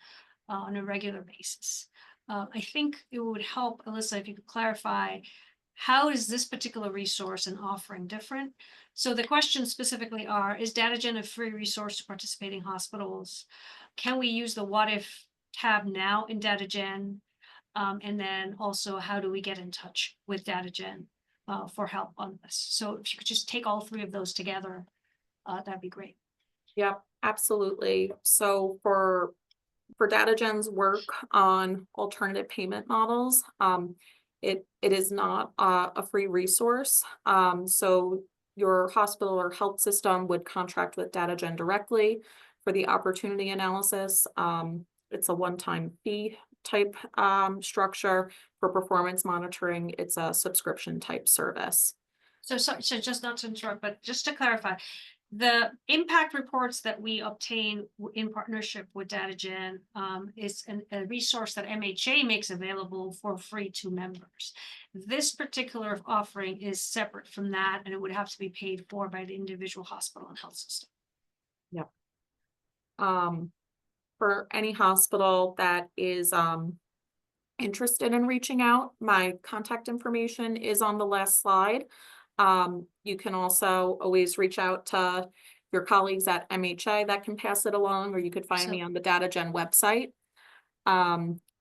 on a regular basis. I think it would help, Alyssa, if you could clarify, how is this particular resource and offering different? So the questions specifically are, is DataGen a free resource to participating hospitals? Can we use the what if tab now in DataGen? And then also, how do we get in touch with DataGen for help on this. So if you could just take all three of those together, that'd be great. Yep, absolutely. So for DataGen's work on alternative payment models, it is not a free resource. So your hospital or health system would contract with DataGen directly for the opportunity analysis. It's a one-time fee type structure. For performance monitoring, it's a subscription type service. So just not to interrupt, but just to clarify, the impact reports that we obtain in partnership with DataGen is a resource that MHA makes available for free to members. This particular offering is separate from that, and it would have to be paid for by the individual hospital and health system. Yep. For any hospital that is interested in reaching out, my contact information is on the last slide. You can also always reach out to your colleagues at MHA that can pass it along, or you could find me on the DataGen website.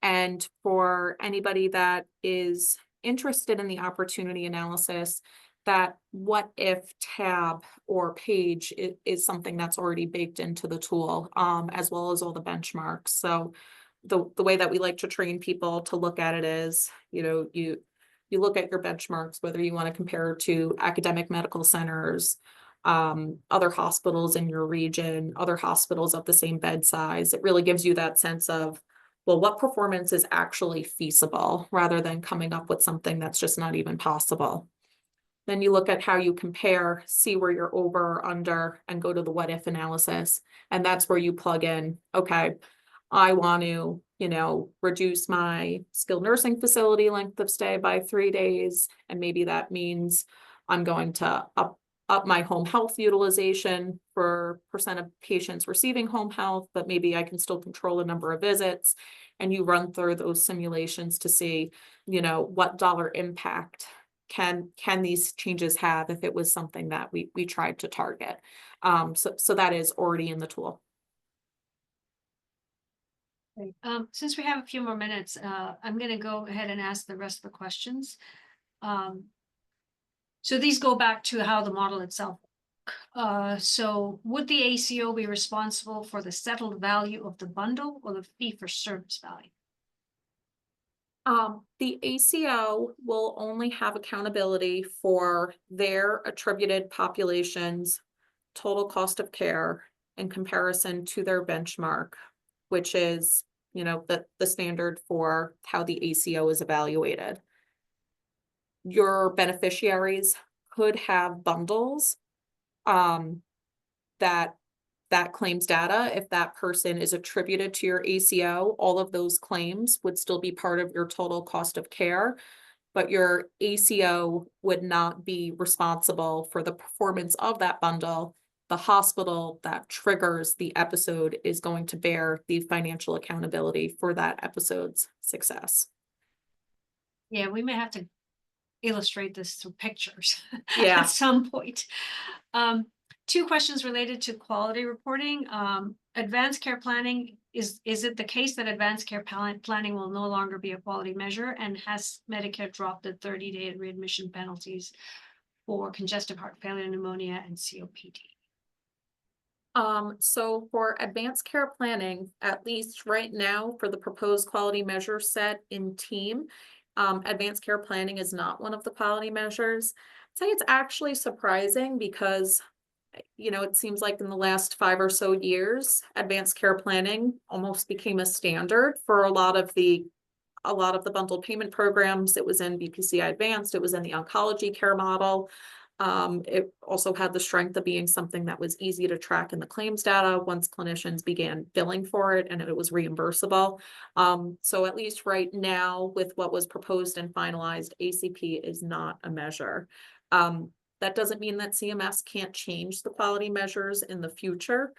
And for anybody that is interested in the opportunity analysis, that what if tab or page is something that's already baked into the tool, as well as all the benchmarks. So the way that we like to train people to look at it is, you look at your benchmarks, whether you want to compare to academic medical centers, other hospitals in your region, other hospitals of the same bed size. It really gives you that sense of, well, what performance is actually feasible rather than coming up with something that's just not even possible. Then you look at how you compare, see where you're over or under, and go to the what if analysis. And that's where you plug in, okay, I want to, reduce my skilled nursing facility length of stay by 3 days. And maybe that means I'm going to up my home health utilization for percent of patients receiving home health, but maybe I can still control the number of visits. And you run through those simulations to see, what dollar impact can these changes have if it was something that we tried to target. So that is already in the tool. Since we have a few more minutes, I'm going to go ahead and ask the rest of the questions. So these go back to how the model itself. So would the ACO be responsible for the settled value of the bundle or the fee for service value? The ACO will only have accountability for their attributed population's total cost of care in comparison to their benchmark, which is, the standard for how the ACO is evaluated. Your beneficiaries could have bundles that claims data. If that person is attributed to your ACO, all of those claims would still be part of your total cost of care, but your ACO would not be responsible for the performance of that bundle. The hospital that triggers the episode is going to bear the financial accountability for that episode's success. Yeah, we may have to illustrate this through pictures Yeah. at some point. 2 questions related to quality reporting. Advanced care planning, is it the case that advanced care planning will no longer be a quality measure? And has Medicare dropped the 30-day readmission penalties for congestive heart failure, pneumonia, and COPD? So for advanced care planning, at least right now for the proposed quality measure set in team, advanced care planning is not one of the quality measures. I'd say it's actually surprising because, it seems like in the last 5 or so years, advanced care planning almost became a standard for a lot of the bundled payment programs. It was in BPCI Advanced, it was in the oncology care model. It also had the strength of being something that was easy to track in the claims data once clinicians began billing for it and it was reimbursable. So at least right now with what was proposed and finalized, ACP is not a measure. That doesn't mean that CMS can't change the quality measures in the future.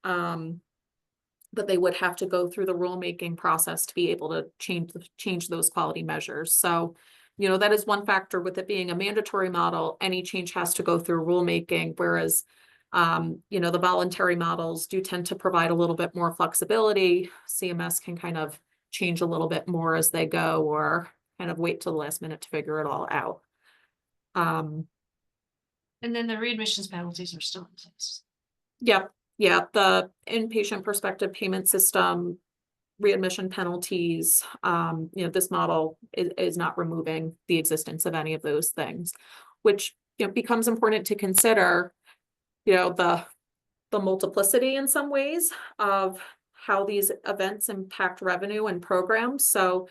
But they would have to go through the rulemaking process to be able to change those quality measures. So, that is one factor with it being a mandatory model. Any change has to go through rulemaking, whereas, the voluntary models do tend to provide a little bit more flexibility. CMS can kind of change a little bit more as they go, or kind of wait till the last minute to figure it all out. And then the readmissions penalties are still in place. Yep, yeah, the inpatient prospective payment system, readmission penalties, this model is not removing the existence of any of those things, which, becomes important to consider, the multiplicity in some ways of how these events impact revenue and programs. So,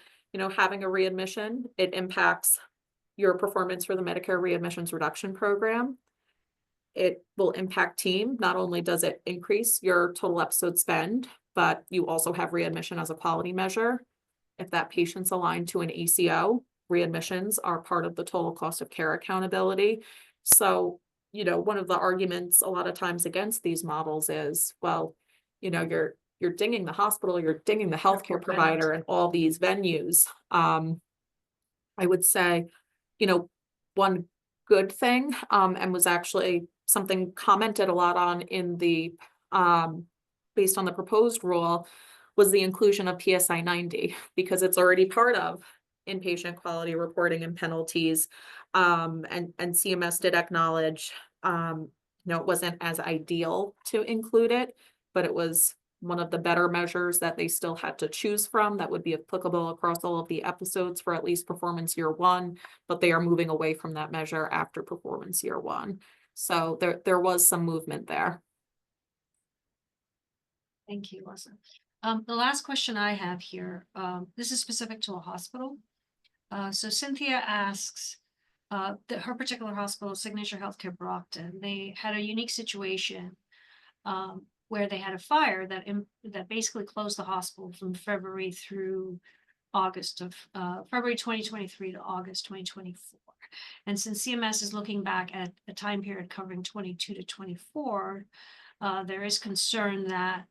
having a readmission, it impacts your performance for the Medicare readmissions reduction program. It will impact team. Not only does it increase your total episode spend, but you also have readmission as a quality measure. If that patient's aligned to an ACO, readmissions are part of the total cost of care accountability. So, one of the arguments a lot of times against these models is, well, you're dinging the hospital, you're dinging the healthcare provider and all these venues. I would say, one good thing, and was actually something commented a lot on in the, based on the proposed rule, was the inclusion of PSI 90, because it's already part of inpatient quality reporting and penalties. And CMS did acknowledge, it wasn't as ideal to include it, but it was one of the better measures that they still had to choose from that would be applicable across all of the episodes for at least performance year one, but they are moving away from that measure after performance year one. So there was some movement there. Thank you, Lisa. The last question I have here, this is specific to a hospital. So Cynthia asks, that her particular hospital, Signature Healthcare Brockton, they had a unique situation where they had a fire that basically closed the hospital from February through August of February 2023 to August 2024. And since CMS is looking back at a time period covering 22 to 24, there is concern that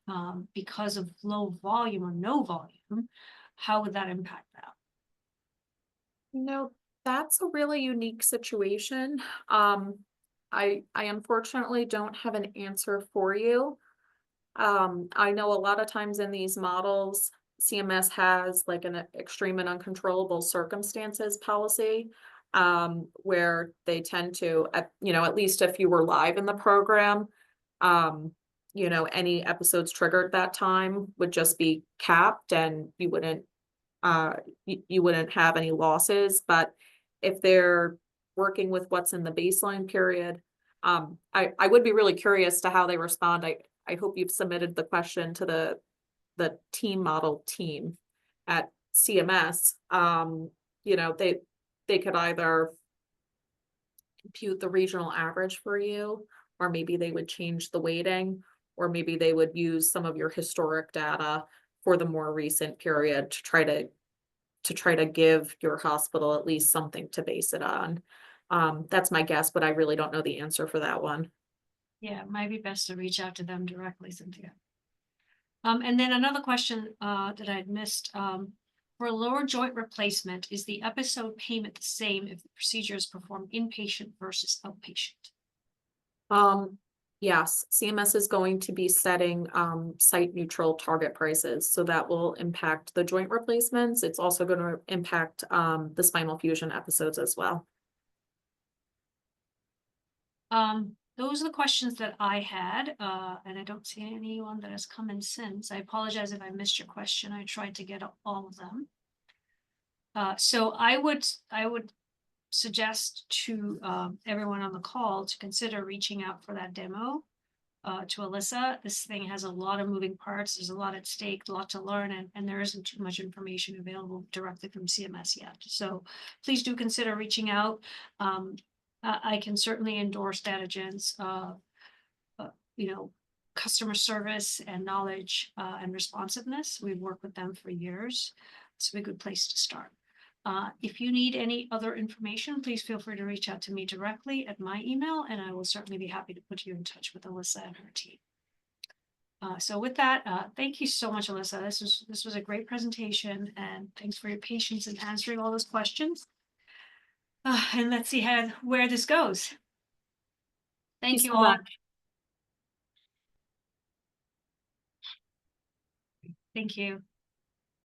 because of low volume or no volume, how would that impact that? That's a really unique situation. I unfortunately don't have an answer for you. I know a lot of times in these models, CMS has like an extreme and uncontrollable circumstances policy, where they tend to, at least if you were live in the program, any episodes triggered that time would just be capped and you wouldn't have any losses. But if they're working with what's in the baseline period, I would be really curious to how they respond. I hope you've submitted the question to the team model team at CMS. They could either compute the regional average for you, or maybe they would change the weighting, or maybe they would use some of your historic data for the more recent period to try to give your hospital at least something to base it on. That's my guess, but I really don't know the answer for that one. Yeah, it might be best to reach out to them directly, Cynthia. And then another question that I'd missed, for a lower joint replacement, is the episode payment the same if the procedure is performed inpatient versus outpatient? Yes, CMS is going to be setting site neutral target prices, so that will impact the joint replacements. It's also going to impact the spinal fusion episodes as well. Those are the questions that I had, and I don't see anyone that has come in since. I apologize if I missed your question. I tried to get all of them. So I would suggest to everyone on the call to consider reaching out for that demo to Alyssa. This thing has a lot of moving parts. There's a lot at stake, a lot to learn, and there isn't too much information available directly from CMS yet. So please do consider reaching out. I can certainly endorse DataGen's, customer service and knowledge and responsiveness. We've worked with them for years. It's a good place to start. If you need any other information, please feel free to reach out to me directly at my email, and I will certainly be happy to put you in touch with Alyssa and her team. So with that, thank you so much, Alyssa. This was a great presentation, and thanks for your patience in answering all those questions. And let's see where this goes. Thank you so all. much. Thank you.